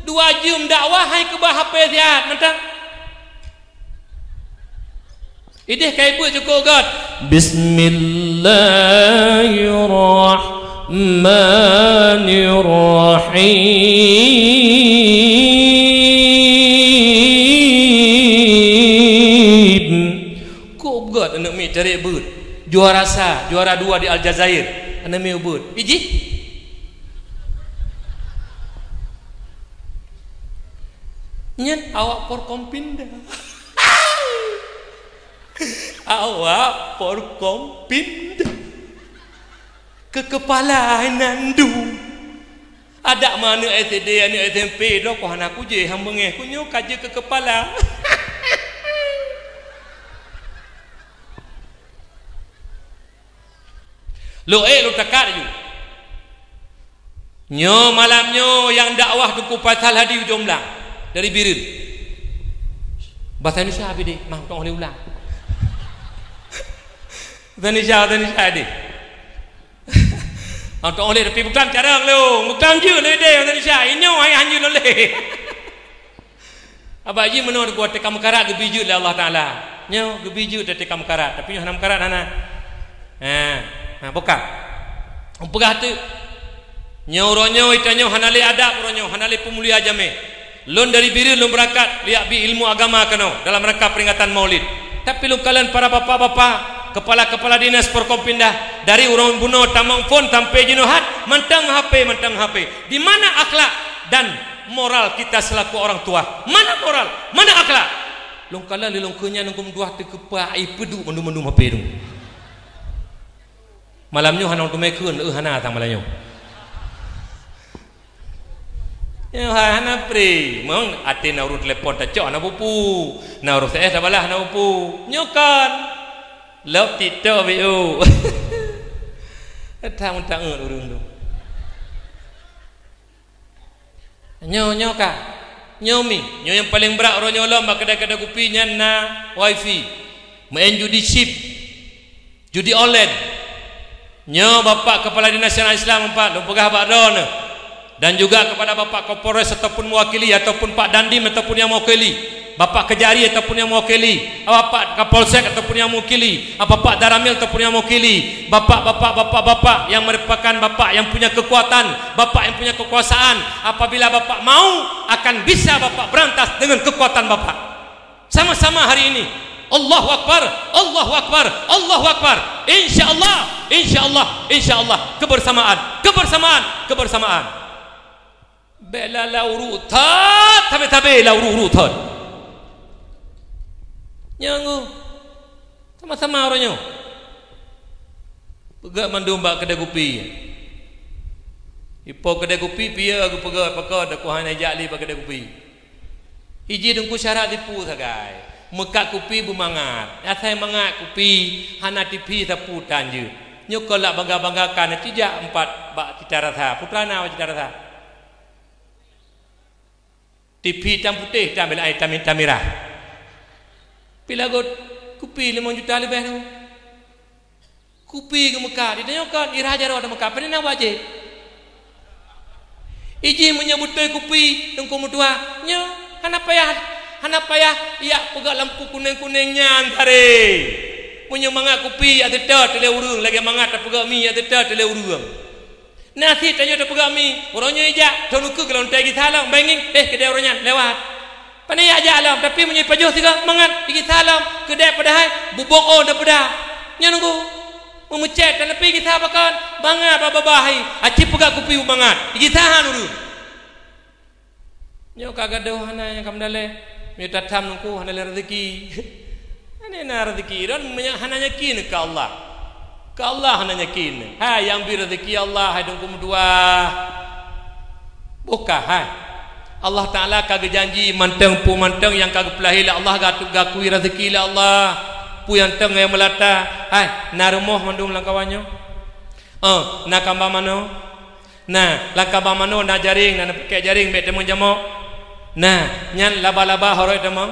2 jam dakwah hai ke bah HP siat mentang ideh kai bu cukup god Bismillahirrahmanirrahim kok god anak mi cari but juara 2 di Aljazair anak mi but biji nyet awak Porkompindah awak Porkompindah ke kepala nandu ada mana SD anak SMP dok ko hanaku je hambengeh kunyo kaje ke kepala Lu lu takat ju. Nyo malamnyo yang dakwah tu pasal hadi ujung belang dari Birin. Bahasa Indonesia habis deh, mah tong oleh ulang. Bahasa Indonesia deh. Tong oleh tapi bukan cara lu, bukan je le deh bahasa Indonesia. Inyo ai anju le. Aba ji menor gua tekam karat ge biju le Allah Taala. Nyo ge biju te tekam karat, tapi nyo hanam karat hana. Buka. Pegah tu. Nyo ronyo itanyo hanale adab ronyo, hanale pemulia jame. Lon dari Birin lon berangkat lihat bi ilmu agama kano dalam rangka peringatan Maulid. Tapi lu kalian para bapak-bapak, kepala-kepala dinas Forkompindah dari urang buno tamang phone sampai jinuhat mentang HP. Di mana akhlak dan moral kita selaku orang tua? Mana moral? Mana akhlak? Long kala lelong kenya nungkum dua te kepai pedu mendum HP tu. Malamnyo hanong tu mekun hana tang malamnyo. Ya hana pri, mong ate na urut telepon ta cok na pupu. Na urut saya sabalah na pupu. Nyokan. Lop tito biu. Tang urung tu. Nyo ka. Nyomi, nyo yang paling berat orang nyolong bak kedai-kedai kopi na wifi. Main judi chip. Judi online. Nyo Bapak Kepala Dinas Syariah Islam 4 lu pegah bak don. Dan juga kepada Bapak Kapolres ataupun mewakili ataupun Pak Dandim ataupun yang mewakili, Bapak Kejari ataupun yang mewakili, Bapak Kapolsek ataupun yang mewakili, Bapak Daramil ataupun yang mewakili, bapak yang merupakan bapak yang punya kekuatan, bapak yang punya kekuasaan. Apabila bapak mau, akan bisa bapak berantas dengan kekuatan bapak. Sama-sama hari ini Allahu Akbar, Allahu Akbar, Allahu Akbar. Insyaallah, insyaallah, insyaallah. Kebersamaan. Bela lauru tat, tabe lauru tat. Nyangu. Sama-sama orangnya. Pegak mandumba kedai kopi. Ipo kedai kopi pia aku pegak pakad aku hanya jali ba kedai kopi. Iji dengku syarat dipu sagai. Mekak kopi bumangat. Asai mangat kopi hana tipi saputan je. Nyokol lak bangga-banggakan tidak 4 bak cita rasa. Putrana cita rasa. TV hitam putih dan ambil air hitam merah. Pila got kopi 5 juta lebih tu. Kopi ke Mekah ditanyakan irah jaro ada Mekah pada nak wajib. Iji menyebut kopi dengku mutua. Nya hana payah ia pegang lampu kuning-kuningnya antare. Punya mangat kopi ada tele urung lagi mangat tak pegang mi ada tele urung. Nasi tanya tak pegang mi, orangnya ijak, tonuku kalau tagi salam, banging, kedai orangnya lewat. Pandai ajak alam, tapi punya pajuh tiga mangat, pergi salam, kedai padahal bubok dah pada. Nya nunggu, memecet dan lebih kita apakan, bangat babahi, aci pegang kopi bangat, pergi tahan dulu. Nyo kagak dah hana yang kamu daleh, minta tam nunggu hana rezeki, hana rezeki, dan hana yakin ke Allah. Ke Allah hanya yakin. Hai yang beri rezeki Allah hai dengkum dua. Buka hai. Allah Taala kagak janji manteng yang kagak pelahil Allah gakui rezeki la Allah. Pu yang teng yang melata. Hai narumoh mandung langkawannya. Nak kamba mano. Nah, langkaba mano na jaring na pakai jaring mek temu jamok. Nah, nyan laba-laba horoi temu.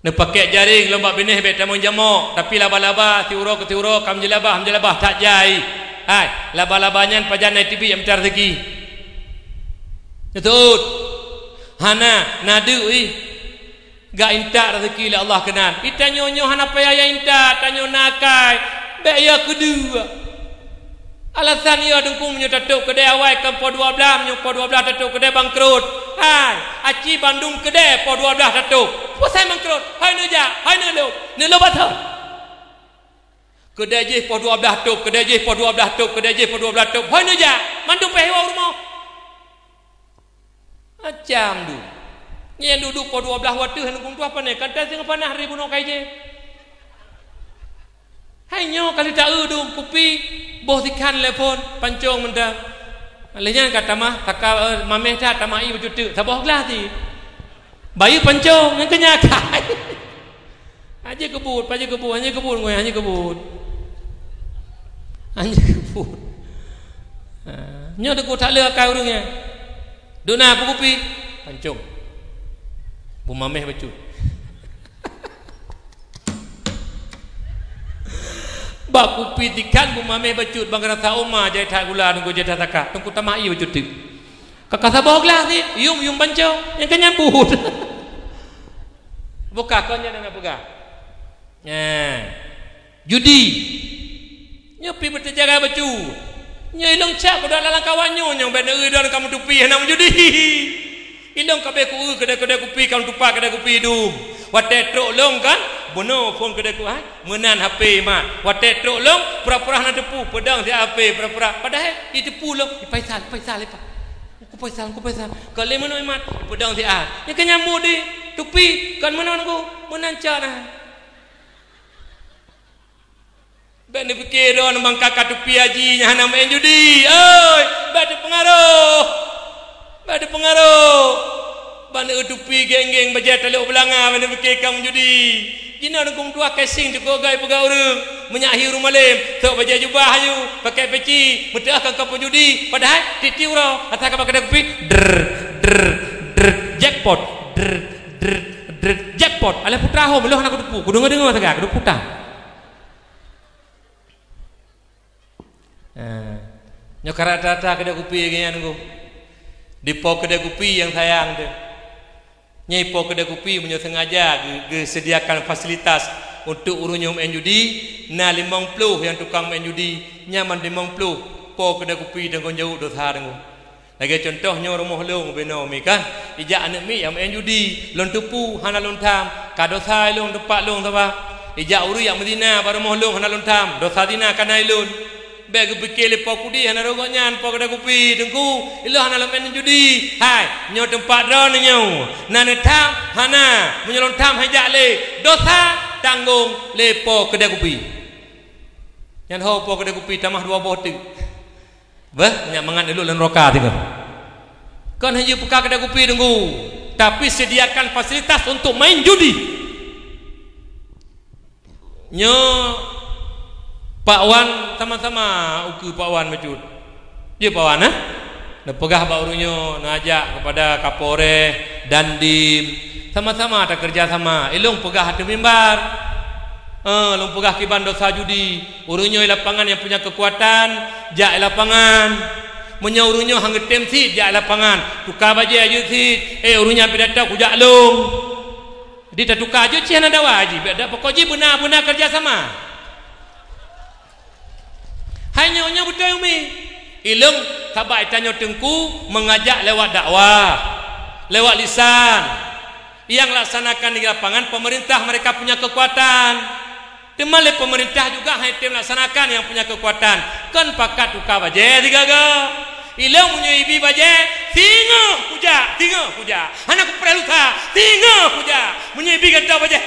Nak pakai jaring lomba benih bet tamu jamok tapi laba-laba tiuro ke tiuro kam jelabah tak jai. Hai laba-labanya pajan naik TV yang mencari rezeki. Betul. Hana nadu gak inta rezeki la Allah kenal. Kita nyonyo hana payah inta tanyo nakai. Baya kedua. Alasan ia dengkung menyatatuk kedai awal ke po 12 menyopo 12 tatuk kedai bangkrut. Hai, aci Bandung kedai po 12 tatuk. Po saya bangkrut. Hai neja, hai nelo. Nelo batau. Kedai je po 12 tatuk, kedai je po 12 tatuk, kedai je po 12 tatuk. Hai neja, mandung pehewa rumah. Macam tu. Ni yang duduk po 12 waktu hendak tu apa ni? Kata sing panah ribu no kai je. Hai nyo kali tak udung kopi boh tikan telefon pancong menda. Alenya kata mah taka mameh ta tamai bejutu. Saboh gelas ti. Bayu pancong yang kenyakai. Haji kebut, haji kebut, haji kebut, haji kebut. Haji kebut. Nyo deku tak le akal urangnya. Dona apa kopi? Pancung. Bu mameh bacut. Bak kopi tikan bu mameh bacut bang rata oma jai tak gula nunggu jai tak taka. Tungku tamai bacut tu. Kakak sabah gelas ni, yum pancung, yang kenyambut. Buka kau jangan nak buka. Judi. Nyopi berterjaga bacu. Nyilong cak pada dalam kawannya yang benar dan kamu tupi hendak judi. Ilong kabe ku kedai kopi kamu tupak kedai kopi dum. Wate trok long kan? Bono phone kedai ku menan HP mat. Wate trok long pura-pura nak tepu pedang si HP pura-pura. Padahal itu tepu long paisal lepas. Ku paisal. Kalau mana mat pedang si A. Ya kan nyamuk di tupi kan menan ku menancar nah. Ben fikir don bang kakak tupi haji nya hana main judi. Oi, bade pengaruh. Bane tupi geng-geng bajet teluk belanga ben fikir kamu judi. Jina nunggu tua casing tu gai pegau urang, menyahi rumah lem, tok bajet jubah ayu, pakai peci, mudah akan kau judi. Padahal titiu rau, atas kapal kedai kopi, jackpot, jackpot. Ale putra ho meloh nak tupu. Kudu dengar tegak, kudu putar. Nyokara tata kedai kopi gini nunggu di pok kedai kopi yang sayang tu nyai pok kedai kopi punya sengaja sediakan fasilitas untuk urunnya main judi na 50 yang tukang main judi nyaman 50 pok kedai kopi dan kau jauh dosa nunggu lagi contohnya rumah long beno mi kan ijak anak mi yang main judi lon tupu hana lon tam kadosa long tepak long apa ijak uru yang Medina baru rumah long hana lon tam dosa dina kanai lon bagi pikir lepas kudi hana rogoknya lepas kedai kopi tengku ilah hana lemen judi hai nyo tempat ron nyo nane tam hana menyolong tam hajak le dosa tanggung lepo kedai kopi yang ho po kedai kopi tamah 2 boh tu bah nyak mangan dulu len roka tengok kan hanya buka kedai kopi tengku tapi sediakan fasilitas untuk main judi nyo Pak Wan sama-sama uku Pak Wan mecut. Dia Pak Wan nak pegah barunya nak ajak kepada Kapolres Dandim sama-sama ada kerja sama. Elong pegah hati mimbar. Long pegah kiban dosa judi. Urunyo lapangan yang punya kekuatan jak lapangan. Munya urunyo hang tem sit jak lapangan. Tukar baje aja sit. Urunya pidata ku jak long. Dia tak tukar aja cih ada wajib. Ada pokoknya benar-benar kerja sama. Hanya betul umi ilung tabai tanya tengku mengajak lewat dakwah lewat lisan yang laksanakan di lapangan pemerintah mereka punya kekuatan temale pemerintah juga hanya tim laksanakan yang punya kekuatan kan pakat tukar baje digaga ilung punya ibi baje tinggal puja anak perlu ta tinggal puja punya ibi kata baje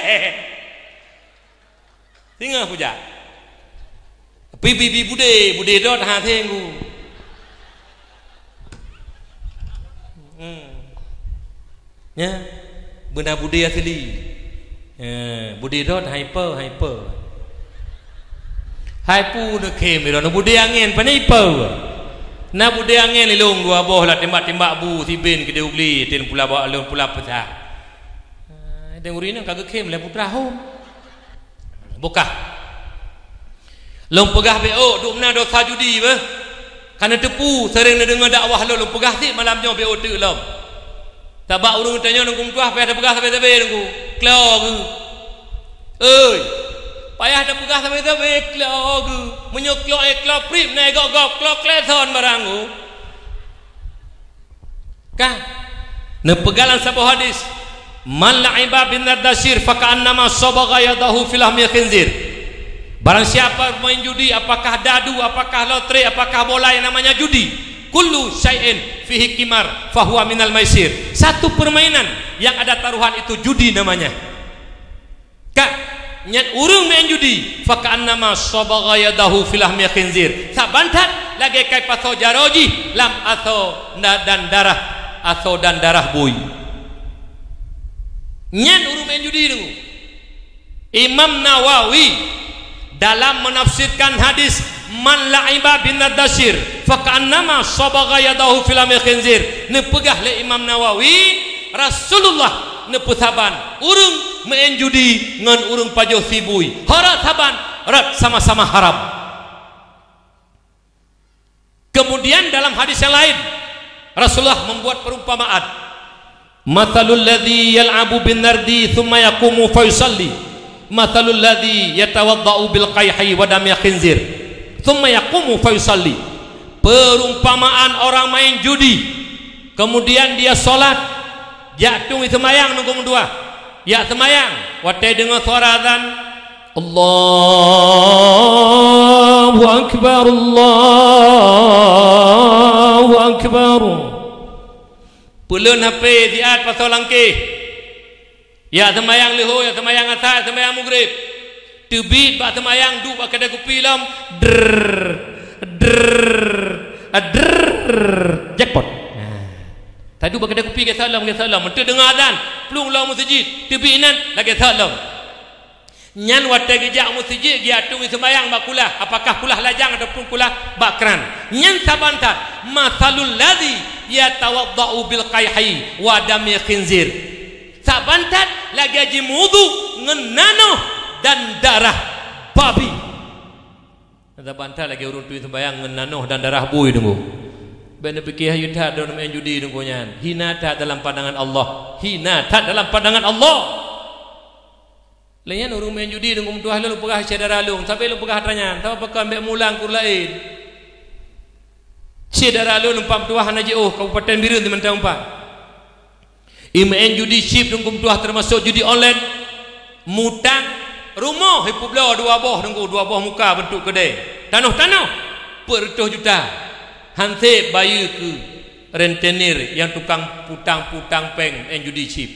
tinggal puja Bibi bude dot ha tenggu. Ya, benar bude asli. Bude dot hyper. Hyper nak kem iro nak bude angin pana hyper. Na bude angin lilung 2 boh lah tembak bu tiben ke ugli ten pula bawa alun pula pecah. Deng urina kagak kem le putra hom. Buka. Long pegah BO duk mena dosa judi bah. Karena tepu sering dengar dakwah long pegah sik malamnya BO tu long. Tabak urung tanya nunggu tuah payah pegah sampai nunggu. Klog. Oi. Payah ada pegah sampai klog. Menyok klog prip naik gok klog kleton barang ku. Kah? Nepegalan sebuah hadis. Man la'iba bin nadashir fa ka'annama sabagha yadahu fil lahmi khinzir. Barang siapa main judi, apakah dadu, apakah lotre, apakah bola yang namanya judi, kullu syai'in fihi qimar fahuwa minal maisir. Satu permainan yang ada taruhan itu judi namanya. Kak nyat urung main judi fa ka'annama sabagha yadahu fil lahmi khinzir. Sabantat lagi kai paso jaroji lam aso dan darah bui. Nyat urung main judi tu Imam Nawawi dalam menafsirkan hadis man la'iba bin nadashir faka'annama sabagha yadahu fil khinzir, nepegah le Imam Nawawi Rasulullah neputaban urung main judi ngan urung pajoh sibui harat haban rat sama-sama haram. Kemudian dalam hadis yang lain Rasulullah membuat perumpamaan, mathalul ladzi yal'abu bin nardi thumma yaqumu fa yusalli mathalul ladzi yatawaddau bil qayhi wa dam khinzir thumma yaqumu fa yusalli. Perumpamaan orang main judi kemudian dia salat jatuh semayang nunggu dua ya semayang watai dengar suara azan Allahu akbar Allahu akbar pulun HP diat pasal langkih ya semayang leho ya semayang asar semayang maghrib tebit bak semayang duk bak kedai kopi lam jackpot. Tadi bagi kedai kopi ke salam menteu dengar azan plung lau masjid tebit nan lagi salam nyan watai gejak masjid dia atung sembayang bak kulah apakah kulah lajang ataupun kulah bakran nyan sabantat masalul ladzi yatawaddau bil qayhi wa dami khinzir sabantat lagi haji wudu ngenano dan darah babi sabantat lagi urun tu sembayang ngenano dan darah bui tunggu benda fikih yuta dalam main judi tunggunya hina tak dalam pandangan Allah hina tak dalam pandangan Allah lainnya urung main judi tunggu tuah lu pegah cedera lu sampai lu pegah tanya tahu pakai ambek mulang kur lain cedera lu numpam tuah haji Kabupaten Birun di mentang umpa main judi chip tunggu tuah termasuk judi online mutang rumah hipup lo dua boh muka bentuk kedai tanah per 2 juta hanse bayu ke rentenir yang tukang putang peng judi chip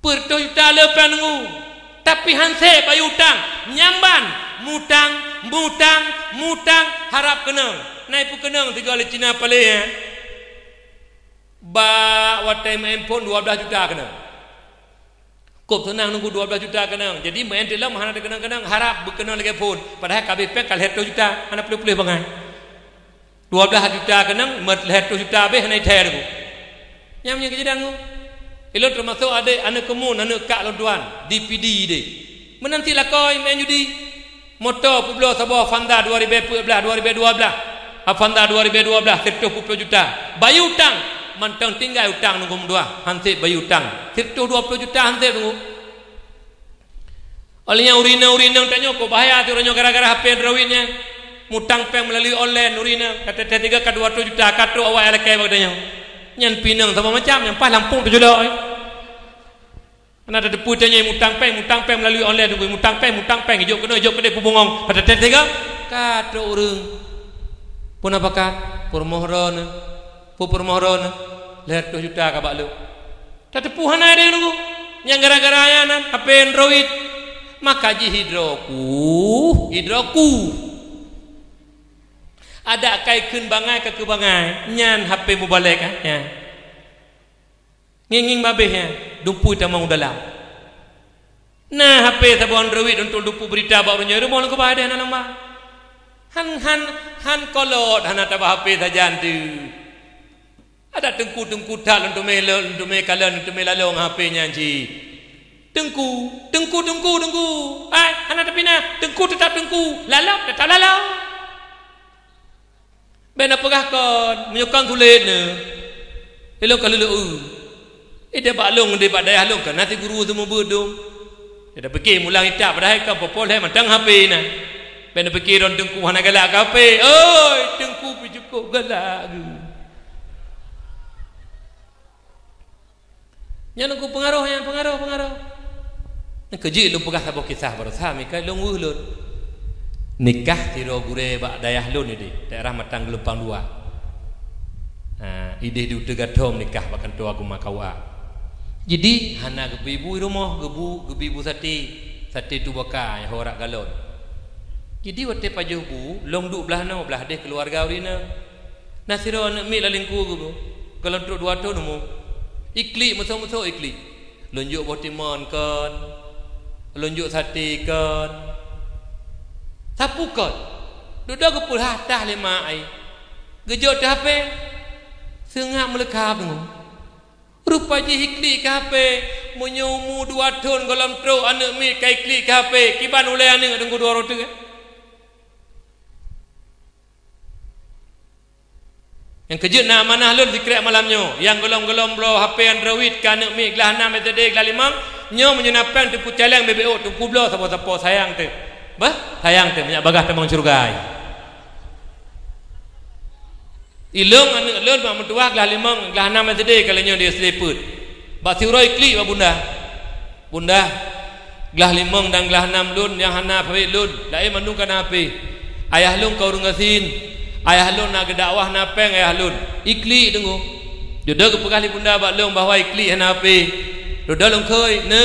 per 2 juta lepas nunggu tapi hanse bayu utang nyamban mutang harap kenang naik pu kenang 3 le Cina pale ya ba watai main pun 12 juta kenang kop senang nunggu 12 juta kenang jadi main dalam hana kenang harap berkenang lagi pun padahal kabeh pek kal 2 juta hana pelih bangai 12 juta kenang melihat 2 juta habis naik tayar aku nyamnya kejadian aku ilo termasuk ada anak kemun anak kak lontuan DPD dia menanti lah kau main judi motor publo sabah Fanda 2012 Fanda 2012 70 juta bayu utang mantang tinggal utang nunggu dua hansip bayu utang 20 juta hansip tunggu olehnya urina tanya kok bahaya tu orangnya gara-gara HP Androidnya mutang peng melalui online urina kata 3 ke 200 juta katu awak alakai bagdanya nyan pinang sama macam yang pas Lampung tu jula ana ada depu tanya mutang peng melalui online tu mutang peng hijau kena pubungong kata 3 katu urang pun apakah permohoran leher 2 juta ka bak lu tak depu hana dia nunggu yang gara-gara ayanan HP Android maka ji hidroku ada kai kun bangai ke bangai nyan HP mubalek ya nging babeh ya dumpu tamang dalam nah HP sabu Android untuk dumpu berita barunya rumah ko bahade na lama han kolot hana tabah HP sajan tu ada tengku tal untuk melalong HP nya ji tengku ai hana tapina tengku tetap tengku lalau tetap lalau bena pegah kon menyukang tulen elok kalau dia baklong dia bak daya long kan nanti guru semua bodong dia dah fikir mulang itap padahal kan popol hai mantang HP na bena fikir ron tengku hana galak HP oi tengku pi cukup galak yang aku pengaruh nak kerja lu pegah sabok kisah baru sami kai long ulun nikah tiro gure bak dayah lu ni di daerah Matang Gelempang 2 ide di utegatom nikah bahkan tu aku makawa jadi hana gebu rumah gebu sate tu baka yang horak galon jadi wate pajubu long duk belah no belah deh keluarga urina nasiro nak mi lalingku gebu kalau tu 2 tahun mu ikli musuh ikli lonjuk botimon kon Lunjuk sati kot. Sapu kot. Duduk ke pul hatah lima ai. Gejot hape. Sengak melekap tu. Rupa je hikli kape. Menyomu 2 tahun kolam tro anak mi kai klik kape. Kiban ulai anak tunggu 2 roti ke. Yang kejut nak manah lun zikir malamnya. Yang golong-golong bro HP Android kan anak mi kelas 6 STD kelas 5 nyo menyenapan tu pucalang BBO tu kublo siapa-siapa sayang tu. Sayang tu banyak bagah temang surga. Ilung anak lun mak mentua kelas 5 kelas 6 STD kalau nyo dia seliput. Bak siuroi klik ba bunda. Bunda kelas 5 dan kelas 6 lun yang hana pawit lun. Dai mandung kana api. Ayah lun kau rungasin. Ayah lun nak dakwah napeng ayah lun. Ikli dengu. Jodoh ke pekali bunda bak lun bahawa ikli hana api. Jodoh lun khoi ne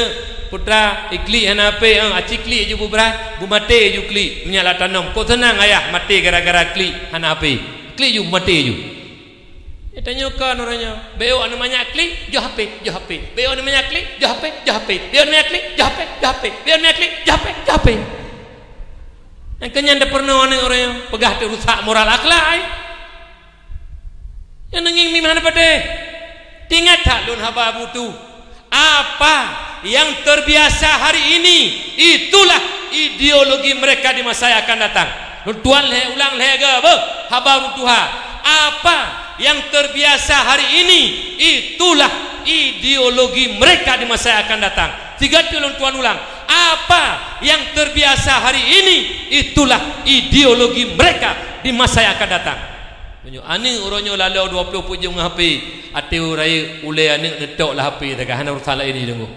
putra ikli hana api aci kli ju berat, bu mati ju kli menyala tanam. Kau senang ayah mati gara-gara kli hana api. Kli ju mati ju. Tanya kan orangnya. Beo anu banyak klik, jo HP, jo HP. Beo anu banyak klik, jo HP, jo HP. Beo anu banyak klik, jo HP, jo HP. Beo anu banyak klik, jo HP, jo HP. Yang kenyang dah pernah orangnya pegah tu rusak moral akhlak. Yang nanging mi mana pada? Tingat tak lun haba butu. Apa yang terbiasa hari ini itulah ideologi mereka di masa yang akan datang. Tuan le ulang le ke apa? Haba butuha. Apa yang terbiasa hari ini itulah ideologi mereka di masa yang akan datang. 3 tulung tuan ulang. Apa yang terbiasa hari ini itulah ideologi mereka di masa yang akan datang. Menyo ani uronyo lalu 20 pujung HP atiu rai ule ani netok lah HP tak hana urusan ini dengu.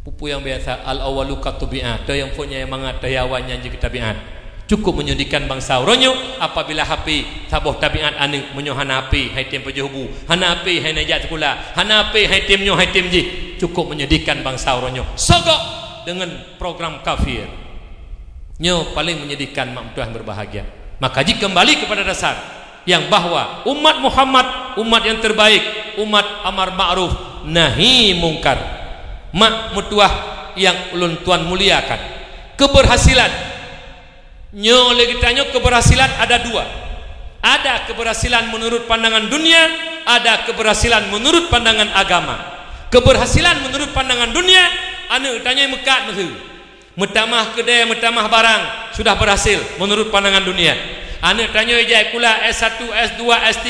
Pupu yang biasa al awalu katubiat tu yang punya mangat tayawannya je tabiat. Cukup menyedihkan bangsa uronyo apabila HP saboh tabiat ani menyo hana HP hai tem pejubu hana HP hai najat sekolah hana HP hai timnyo hai tim je cukup menyedihkan bangsa uronyo sogok dengan program kafir nyo paling menyedihkan mak tuah berbahagia. Maka jika kembali kepada dasar yang bahwa umat Muhammad umat yang terbaik, umat amar ma'ruf nahi mungkar, mak mutuah yang ulun tuan muliakan. Keberhasilan nyo lagi tanya keberhasilan ada 2. Ada keberhasilan menurut pandangan dunia, ada keberhasilan menurut pandangan agama. Keberhasilan menurut pandangan dunia anu tanya mekat mesti metamah kedai metamah barang sudah berhasil menurut pandangan dunia. Anu tanya ijai kula S1 S2 S3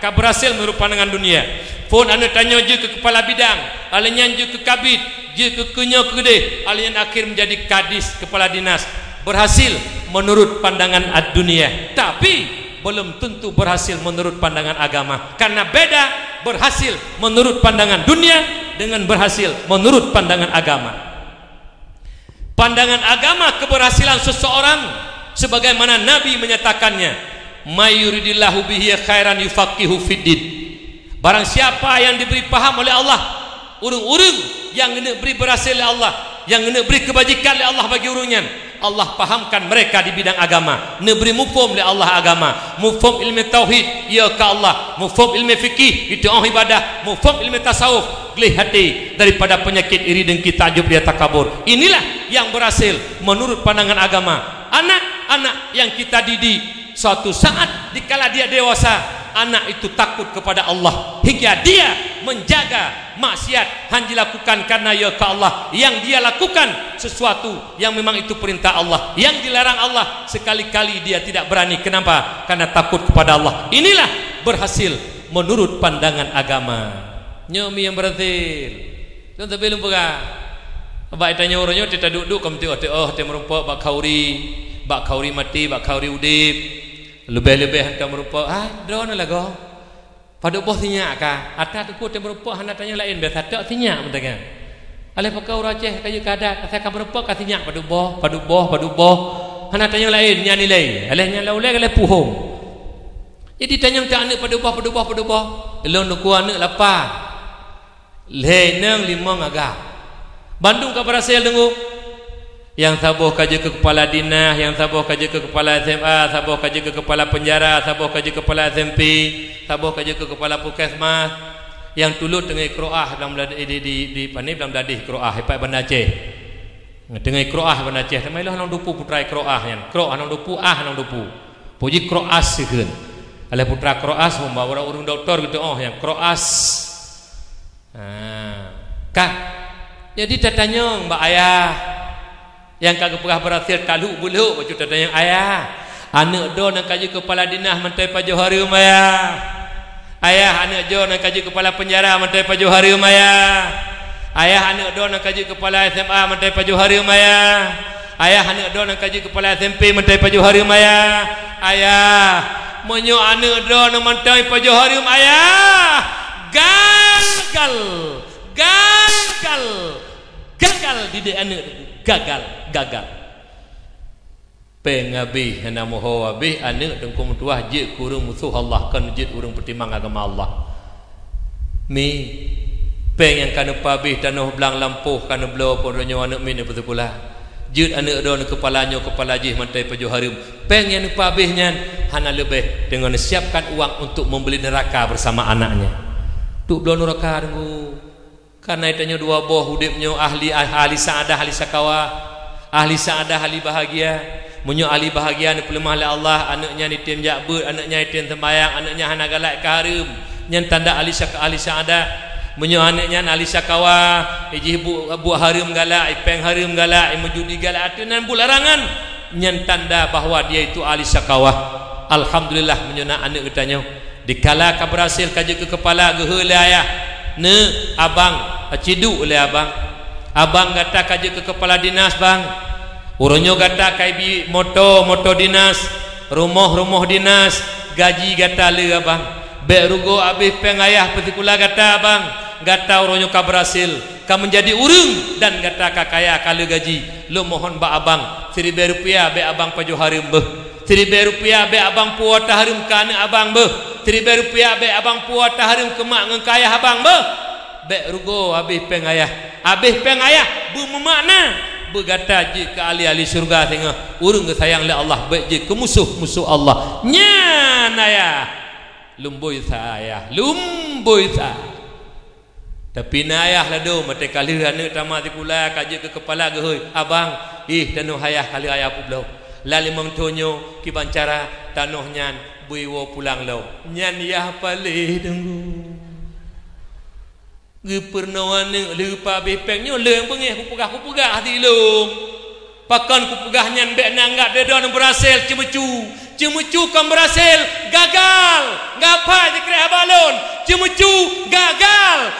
ka berhasil menurut pandangan dunia. Pun anu tanya je ke kepala bidang alenyan je ke kabit je ke kenyo kedai alenyan akhir menjadi kadis kepala dinas berhasil menurut pandangan dunia, tapi belum tentu berhasil menurut pandangan agama. Karena beda berhasil menurut pandangan dunia dengan berhasil menurut pandangan agama. Pandangan agama keberhasilan seseorang sebagaimana Nabi menyatakannya, mayuridillahu bihi khairan yufaqihu fiddin. Barang siapa yang diberi paham oleh Allah, urung-urung yang diberi berhasil oleh Allah, yang diberi kebajikan oleh Allah bagi urungnya, Allah pahamkan mereka di bidang agama. Neberi mufhum oleh Allah agama, mufhum ilmu tauhid ya ke Allah, mufhum ilmu fikih itu ibadah, mufhum ilmu tasawuf gelih hati daripada penyakit iri dengki takjub dia takabur. Inilah yang berhasil menurut pandangan agama. Anak-anak yang kita didik suatu saat dikala dia dewasa, anak itu takut kepada Allah hingga dia menjaga maksiat hanya dilakukan karena ya ke Allah, yang dia lakukan sesuatu yang memang itu perintah Allah, yang dilarang Allah sekali-kali dia tidak berani. Kenapa? Karena takut kepada Allah. Inilah berhasil menurut pandangan agama. Nyomi yang berhasil contoh belum pegah baik tanya orangnya kita duduk kamu tengok dia merupakan bak kauri mati bak kauri udip lebih-lebih hantar merupakan drone lah kau pada boh sinyak kah atas tu dia merupakan hendak tanya lain biasa tak sinyak mentega alih pakau raceh kayu kadat saya akan merupakan sinyak pada boh hendak tanya lain nya nilai alihnya laulai alih puhung. Jadi tanya tak anak pada boh elon ku anak lapar lenang limang agak Bandung ke berhasil dengu yang sabuh kerja ke kepala dinas, yang sabuh kerja ke kepala SMA, sabuh kerja ke kepala penjara, sabuh kerja ke kepala SMP, sabuh kerja ke kepala puskesmas, yang tulut dengan Qiraah dalam di dalam dadih Qiraah hebat Bandar Aceh. Dengan Qiraah ban Aceh tamailah nang dupu putra Qiraah yan. Qiraah nang dupu nang dupu. Puji Qiraas sikeun. Ala putra Qiraas membawa urang doktor gitu yang Qiraas. Kak. Jadi tatanya mbak ayah yang kagak pernah berhasil taluk bulu baju tatanya ayah. Anak do nak kaji kepala dinas mentai Pak Johari Maya. Ayah anak do nak kaji kepala penjara mentai Pak Johari Maya. Ayah anak do nak kaji kepala SMA mentai Pak Johari Maya. Ayah anak do nak kaji kepala SMP mentai Pak Johari Maya. Ayah monyo anak do nak mentai Pak Johari Maya. Gagal didik anak gagal. Pengabi hana moho abih anak dengkum tuah je kurang musuh Allah kan je urang pertimang agama Allah. Mi peng yang kana pabih tanah belang lampuh kana belo podonyo anak min betul pula. Jut anak don kepalanya kepala jih mantai pajo harum. Peng yang pabihnya hana lebih dengan siapkan uang untuk membeli neraka bersama anaknya. Tuk belo neraka dengu. Karena itanya dua buah hudipnya ahli saadah ahli sakawa. Ahli saadah ahli bahagia. Munyo ahli bahagia ni pelemah oleh Allah, anaknya ni tim jakbut, anaknya tim sembayang, anaknya hana galak ke harum. Nyan tanda ahli saadah. Munyo anaknya ahli sakawa, iji buat harum galak, ipeng harum galak, imujudi galak, atunan bularangan. Nyan tanda bahawa dia itu ahli sakawa. Alhamdulillah munyo nak anak kitanya. Dikala ka berhasil kaji ke kepala geheula ayah. Ne abang, ciduk oleh abang. Abang kata kaji ke kepala dinas bang. Uronyo gata kai moto dinas, rumah dinas, gaji gata le abang. Bek rugo abis pengayah petikula gata abang. Gata uronyo ka berhasil, ka menjadi urang dan gata ka kaya kala gaji. Lo mohon ba abang, Rp1,000 bek abang pajo harum beh. Rp1,000 bek abang puat harum kana abang beh. Rp1,000 bek abang puat harum kemak ngkayah abang beh. Bek rugo abis pengayah. Abis pengayah bu memakna bergata je ke ahli-ahli syurga tengah urang ke sayang oleh Allah baik je ke musuh-musuh Allah nyan ayah lumbui saya tapi na ayah lah do mate kali anak tamat sekolah kaji ke kepala ke hoi abang tanuh ayah kali ayah pu belau lali mengtonyo ki bancara tanuh nyan buiwo pulang lau nyan yah palih denggu Gepernawan ni lupa bepengnya leng pengeh kupegah hati lung pakan kupegah nyan bek nanggak dedan berhasil cemecu kan berhasil gagal ngapai dikira balon cemecu gagal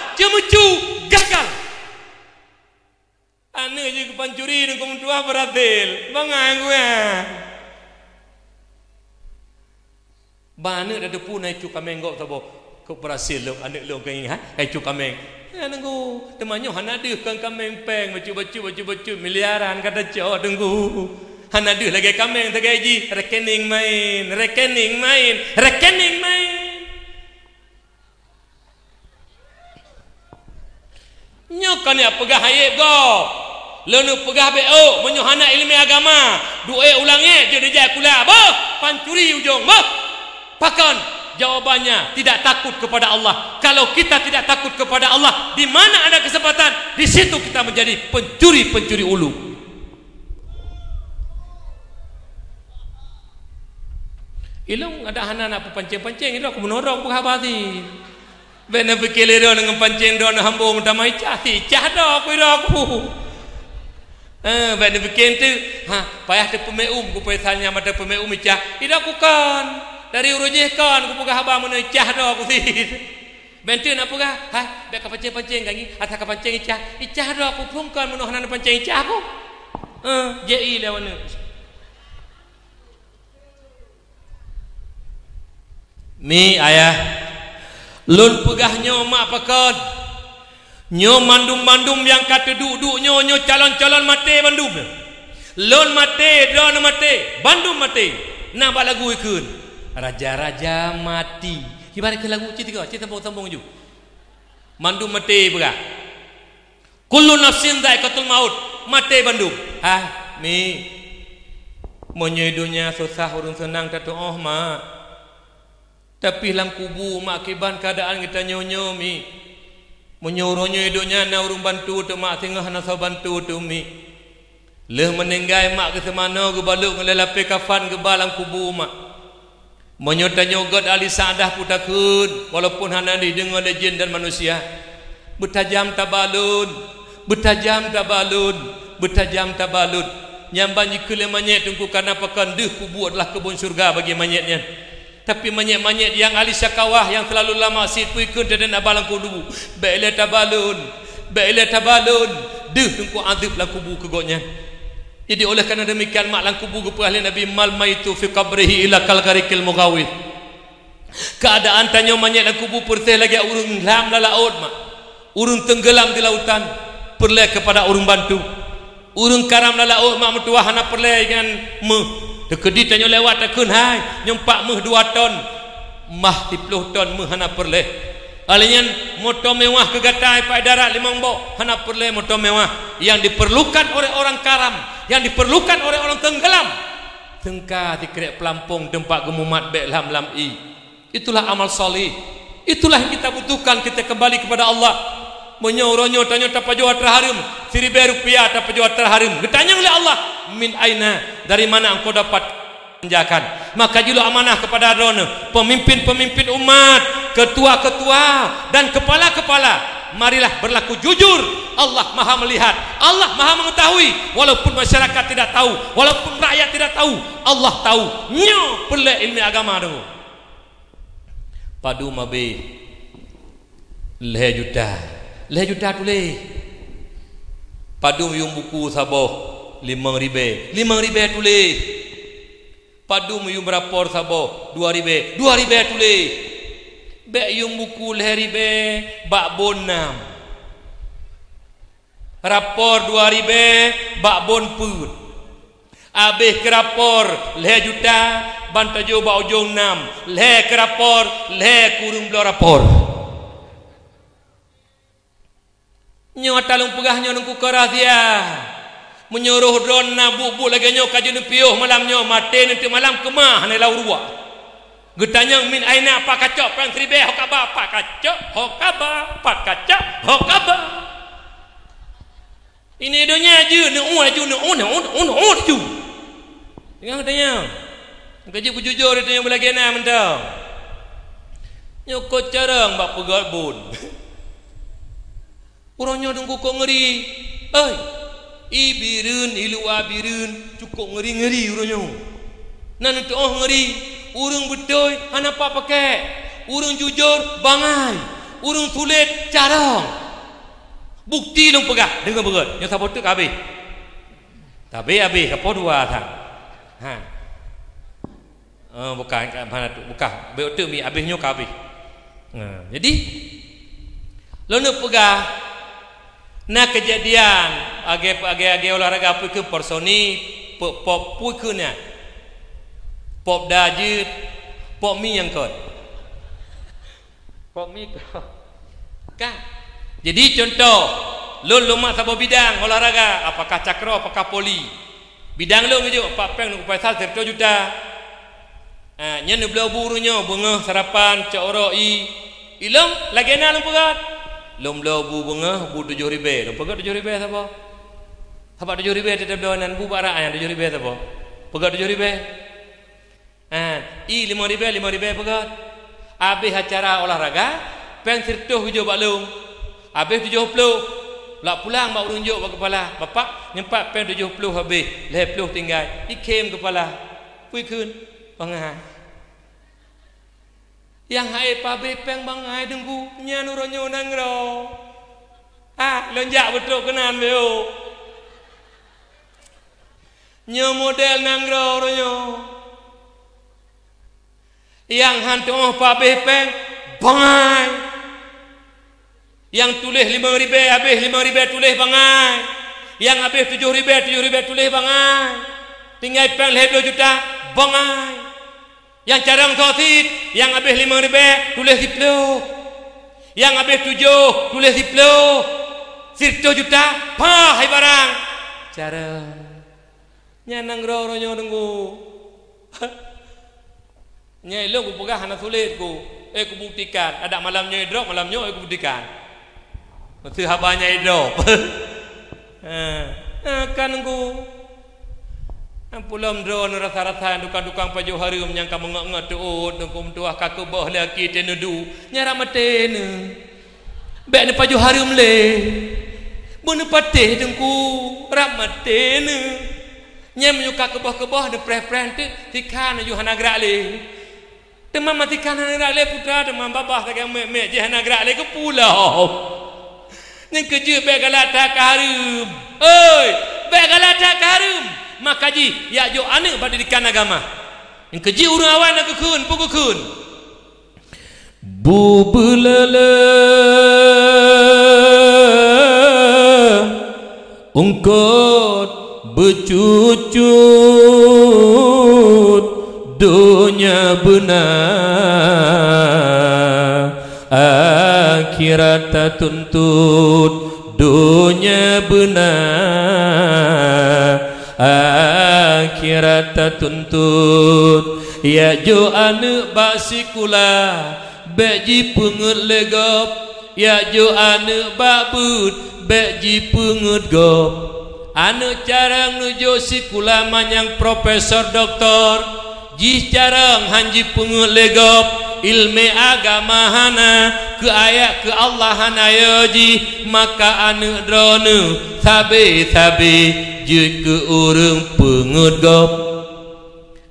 ane je kepancuri dan kementua berhasil bangang gue bana dah depu naik cukamengok tabo kau berhasil lo anak lo kau ingat cukameng nunggu temannya hana deh kan kameng peng baju miliaran kata cok tunggu hana deh lagi kameng tergaji rekening main nyokan ya pegah hayep go lenu pegah BO menyohana ilmu agama duit ulangnya jadi jaya kula bah pancuri ujung bah pakan jawabannya tidak takut kepada Allah. Kalau kita tidak takut kepada Allah, di mana ada kesempatan, di situ kita menjadi pencuri ulu. Ilung ada anak-anak pancing-pancing itu aku menorong penghabati. Benar fikir dia dengan pancing dia nak hambo minta mai cah dah aku. Benar fikir tu, payah tu pemeum, ku payah tanya mata pemeum cah. Tidak bukan. Dari urujihkan ku pegah abang mana icah dah aku sih. Bentuk nak pegah, bek ka pancing gangi, atau ka pancing icah dah aku pungkan mana hana pancing icah aku. JI le mana. Mi ayah lun pegah nyo mak pakon. Nyo mandum-mandum yang kata duduk nyo calon-calon mati bandum. Lun mati, drone mati, bandum mati. Nah bak lagu ikun. Raja-raja mati. Gimana ke lagu cerita sambung je. Mandum mati pula. Kullu nafsin dha'iqatul maut. Mati bandum. Mi. Menyedunya susah urung senang tatu mak. Tapi lang kubu mak kiban keadaan kita nyonyo mi. Menyuruhnya hidupnya na urung bantu tu mak tengah na so bantu tu mi. Leh meninggal mak ke semana ke baluk ngelelapi kafan ke balang kubur mak. Menyota nyogot ahli sa'dah putakun walaupun hana didengar jin dan manusia. Bertajam tabalun, bertajam tabalun, bertajam tabalun. Nyamban jikule manyet tungku karena pakan deh kubur adalah kebun surga bagi manyetnya. Tapi manyet-manyet yang ahli syakawah yang terlalu lama sit puikun dan abalang kudu. Baiklah tabalun, baiklah tabalun. Deh tungku azab lang kubur kegoknya. Jadi oleh kerana demikian mak lang kubur ke ahli Nabi mal maitu fi qabrihi ila kal garikil mughawith. Keadaan tanya manyet lang kubur perteh lagi urung lam la laut mak. Urung tenggelam di lautan perleh kepada urung bantu. Urung karam la laut mak mertua hana perleh dengan dekedi tanya lewat takun hai nyempak meh 2 ton mah 30 ton meh hana perleh. Alinyan motor mewah ke gatai pai darat 5 bok hana perleh motor mewah yang diperlukan oleh orang karam, yang diperlukan oleh orang tenggelam. Tengka dikerek pelampung tempat gemumat bek lam i. Itulah amal soleh. Itulah yang kita butuhkan kita kembali kepada Allah. Menyoronyo tanya tapa jual terharum 1000 rupiah tapa jual terharum. Ditanya oleh Allah, min aina, dari mana engkau dapat menjakan? Maka julu amanah kepada adona, pemimpin-pemimpin umat, ketua-ketua dan kepala-kepala. Marilah berlaku jujur. Allah Maha melihat, Allah Maha mengetahui. Walaupun masyarakat tidak tahu, walaupun rakyat tidak tahu, Allah tahu. Nyo pelak ilmu agama tu. Padu mabe leh juta tulis. Padu yung buku saboh 5,000 tulis. Padu yung rapor saboh 2,000 tulis. Bek yung buku leh bak bonam. Rapor 2,000 bak bon put. Habis ke rapor leh juta bantajo bak ujung 6. Leh ke rapor leh kurung belah rapor. Nyo talung pegahnya nungku kerahsia. Menyuruh drone na buk lagi nyo kajian piuh malam nyo mati nanti malam kemah ni laurua. Getanya min aina apa kacok perang 1000 hokaba apa kacok hokaba apa kacok hokaba. Ini dunia je ne ju. Dengar katanya. Kaji bujujur dia yang belagi na mentau. Nyo ko carang bak pegat bun. Orangnya dengku kok ngeri. Ibirun ilu abirun cukup ngeri-ngeri orangnya. Nan untuk ngeri. Urung betul hana apa pakai. Urung jujur bangai. Urung sulit carang. Bukti dong pegah dengan berat. Yang siapa tu habis. Habis apa dua tang. Bukan mana tu bukan. Betul mi habisnya habis. Jadi lalu pegah na kejadian age olahraga pu ke personi pop pu ke nya pop dajut pop mi yang kot pop mi kan. Jadi contoh lu mak sabo bidang olahraga apakah cakra apakah poli bidang lu ngejo pak peng nu pasal 1 juta nya nu belau burunya bunga sarapan coro ilom lagi na lu pegat lom belau bu bunga bu 7,000 lu pegat 7,000 siapa apa 7,000 tetap dawanan bu bara yang 7,000 siapa pegat 7,000 5,000 pegat habis acara olahraga peng sirtuh hujung balung habis 70 lak pulang mak runjuk bak kepala bapak nyempat peng 70 habis 50 tinggal ikem kepala pui kun bangai yang hai pabe peng bangai dengku nya nuronyo nangro lonjak betul kenan beo nyo model nangro ronyo yang hantu pabe peng bangai yang tulis 5,000 habis 5,000 tulis bangai yang habis 7,000 tulis bangai tinggal peng 2 juta bangai yang carang sosit yang habis 5,000 tulis 10 yang habis 7 tulis 10 10 juta hai barang cara nyanang ronyo nunggu nyai lo ku pegah anak sulit ku ku buktikan ada malamnya drop malamnya ku buktikan tu habanya drop kan nunggu Pulau drone rasa-rasa dukang-dukang paju harum yang kamu ngak-ngak tuut nukum tuah kaku boh laki tenudu nyara matene bek ne paju harum le bunu patih dengku ramatene nyam nyuka keboh-keboh de preh-preh tu tikan ju hanagra le temam matikan hanagra le putra temam babah tak mek je hanagra le ke pulau ni keje bek galata harum oi bek galata harum makaji ya jo ane pendidikan agama yang keji urang awan nak kekun pukukun bubulala ungkot becucut dunia benar akhirat tuntut dunia benar akhirat tuntut ya jo ane basikula beji pengut legop ya jo ane babut beji pengut gop ane carang nujo sikula manyang profesor doktor ji carang hanji pengut legop ilmu agama hana ke ayat ke Allah hana yoji maka ane drone sabe jika orang pengut gop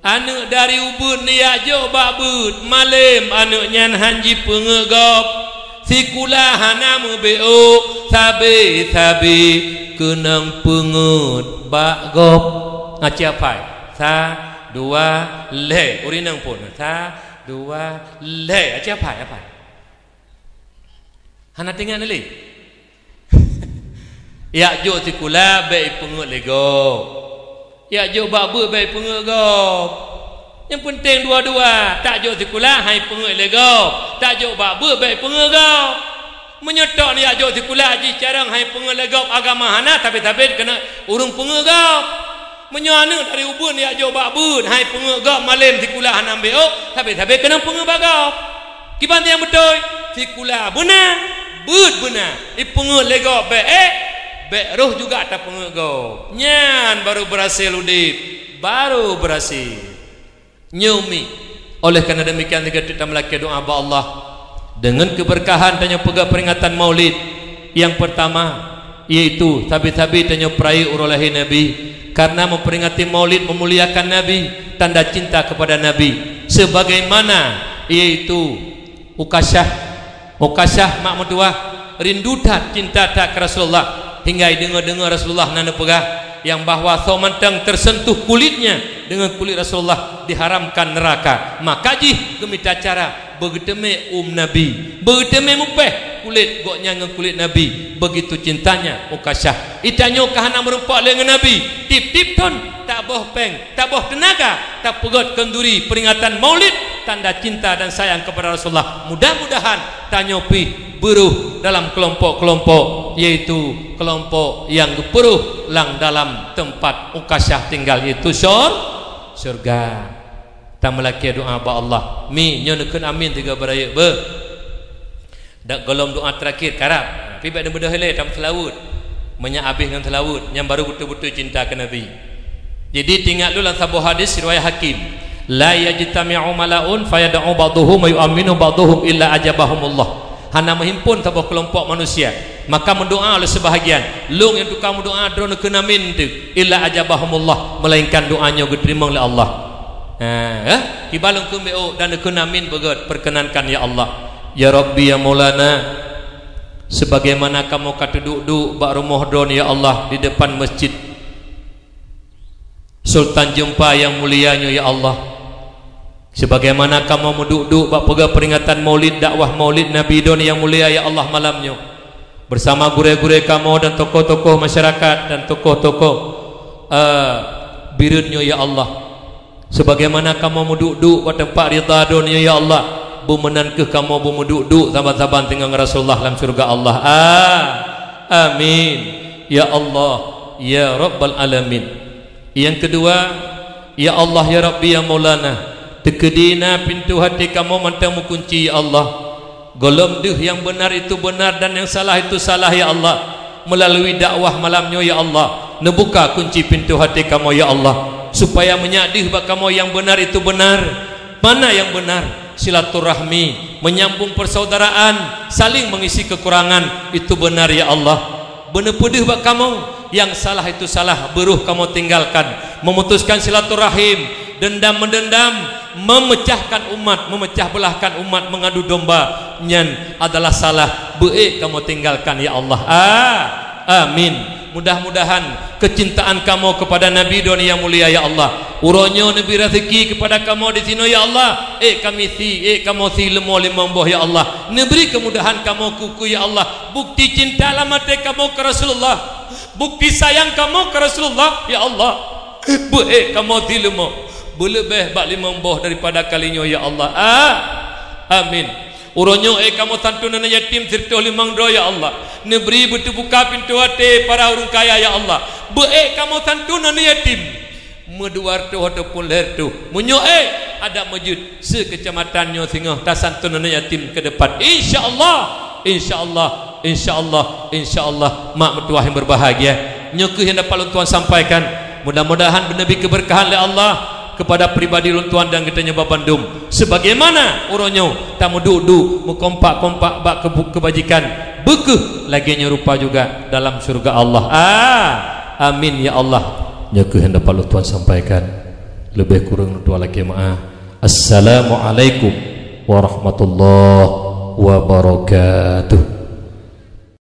anak dari ubud ni ajo babut malam anak nyan hanji pengut gop sikula hanamu beo sabe kenang pengut bak gop ngaci apa sa dua le urinang pun sa dua le ngaci apa hana tinggal ni ya jo sikula baik pengut lego ya jo babu baik pengut gop yang penting dua-dua tak jo sikula hai pengut lego tak jo babu baik pengut gop menyetok ni ya jo sikula haji carang hai pengut lego agama hana tapi kena urung pengut gop menyana dari ubun ya jo babu hai pengut gop malam sikula hana beok tapi kena pengut bagop kiban yang betul sikula benar pengut lego baik bek roh juga tak pengego nyan baru berhasil udip baru berhasil nyumi oleh kerana demikian kita melaki doa ba Allah dengan keberkahan tanya pegah peringatan maulid yang pertama yaitu tabi-tabi tanya perai urulahi Nabi karena memperingati maulid memuliakan Nabi tanda cinta kepada Nabi sebagaimana yaitu ukasyah mak mutuah rindu tak cinta tak ke Rasulullah hingga dengar Rasulullah nana pegah yang bahawa somantang tersentuh kulitnya dengan kulit Rasulullah diharamkan neraka maka jih gemita cara begeteme Nabi begeteme mupeh kulit goknya dengan kulit Nabi begitu cintanya ukasyah itanyo kahana merumpak dengan Nabi tip ton tak boh peng tak boh tenaga tak pegot kenduri peringatan maulid tanda cinta dan sayang kepada Rasulullah mudah-mudahan tanyopi beruh dalam kelompok-kelompok yaitu kelompok yang beruh lang dalam tempat ukasyah tinggal itu surga tak melaki doa ba Allah mi nyonekeun amin tiga beraya be dak golom doa terakhir karab tapi bak mudah hele tam selawut menyak habis dengan selawut yang baru betul-betul cinta ke Nabi jadi tinggal dulu dalam sebuah hadis riwayat Hakim la yajtami'u malaun fayad'u ba'dhum wa yu'minu ba'dhum illa ajabahumullah hana menghimpun sebuah kelompok manusia maka mendoa oleh sebahagian long yang tukang mendoa drone kena min tu illa ajabahumullah melainkan doanya diterima oleh Allah kibalung kumbeo dan kena min begot perkenankan ya Allah ya Rabbi ya Maulana sebagaimana kamu kata duduk bak rumah drone ya Allah di depan masjid Sultan Jumpa yang mulianya ya Allah sebagaimana kamu menduduk bak pegah peringatan maulid dakwah maulid Nabi Don yang mulia ya Allah malamnya bersama gure-gure kamu dan tokoh-tokoh masyarakat dan tokoh-tokoh birunnya ya Allah sebagaimana kamu menduduk bak tempat rida Don ya Allah bumenankah kamu menduduk saban-saban tinggal Rasulullah dalam surga Allah amin ya Allah ya Rabbal Alamin yang kedua ya Allah ya Rabbi ya Maulana tekedina pintu hati kamu mantamu kunci ya Allah golom duh yang benar itu benar dan yang salah itu salah ya Allah melalui dakwah malamnya ya Allah nebuka kunci pintu hati kamu ya Allah supaya menyadih bak kamu yang benar itu benar. Mana yang benar? Silaturahmi, menyambung persaudaraan, saling mengisi kekurangan, itu benar ya Allah. Benar pedih bak kamu, yang salah itu salah, beruh kamu tinggalkan. Memutuskan silaturahim, dendam mendendam, memecahkan umat, memecah belahkan umat, mengadu domba, nyan adalah salah, beek kamu tinggalkan ya Allah. Amin. Mudah-mudahan kecintaan kamu kepada Nabi dunia yang mulia ya Allah, uronyo Nabi rezeki kepada kamu di sini ya Allah. Kamu si lemo boh ya Allah. Neberi kemudahan kamu kuku ya Allah. Bukti cinta lamate kamu ke Rasulullah, bukti sayang kamu ke Rasulullah ya Allah. Kamu si lemo belebeh bak boh daripada kalinya ya Allah. Amin. Uronyo kamu tantu nana yatim serta limang do ya Allah. Neberi betu buka pintu hati para orang kaya ya Allah. Kamu tantu nana yatim meduar tu ataupun leher tu munyo ada masjid sekecamatannya singoh tasantu nana yatim ke depan. Insyaallah, insyaallah, insyaallah, insyaallah mak mertua yang berbahagia. Nyokuh yang dapat Tuhan sampaikan, mudah-mudahan benabi keberkahan oleh Allah kepada pribadi luntuan dan kita nyoba Bandung sebagaimana uronyo tamu dudu mukompak-kompak bak kebajikan bekuh lagi rupa juga dalam surga Allah. Amin ya Allah. Nyaku hendak palu Tuhan sampaikan, lebih kurang dua lagi maaf. Assalamualaikum warahmatullahi wabarakatuh.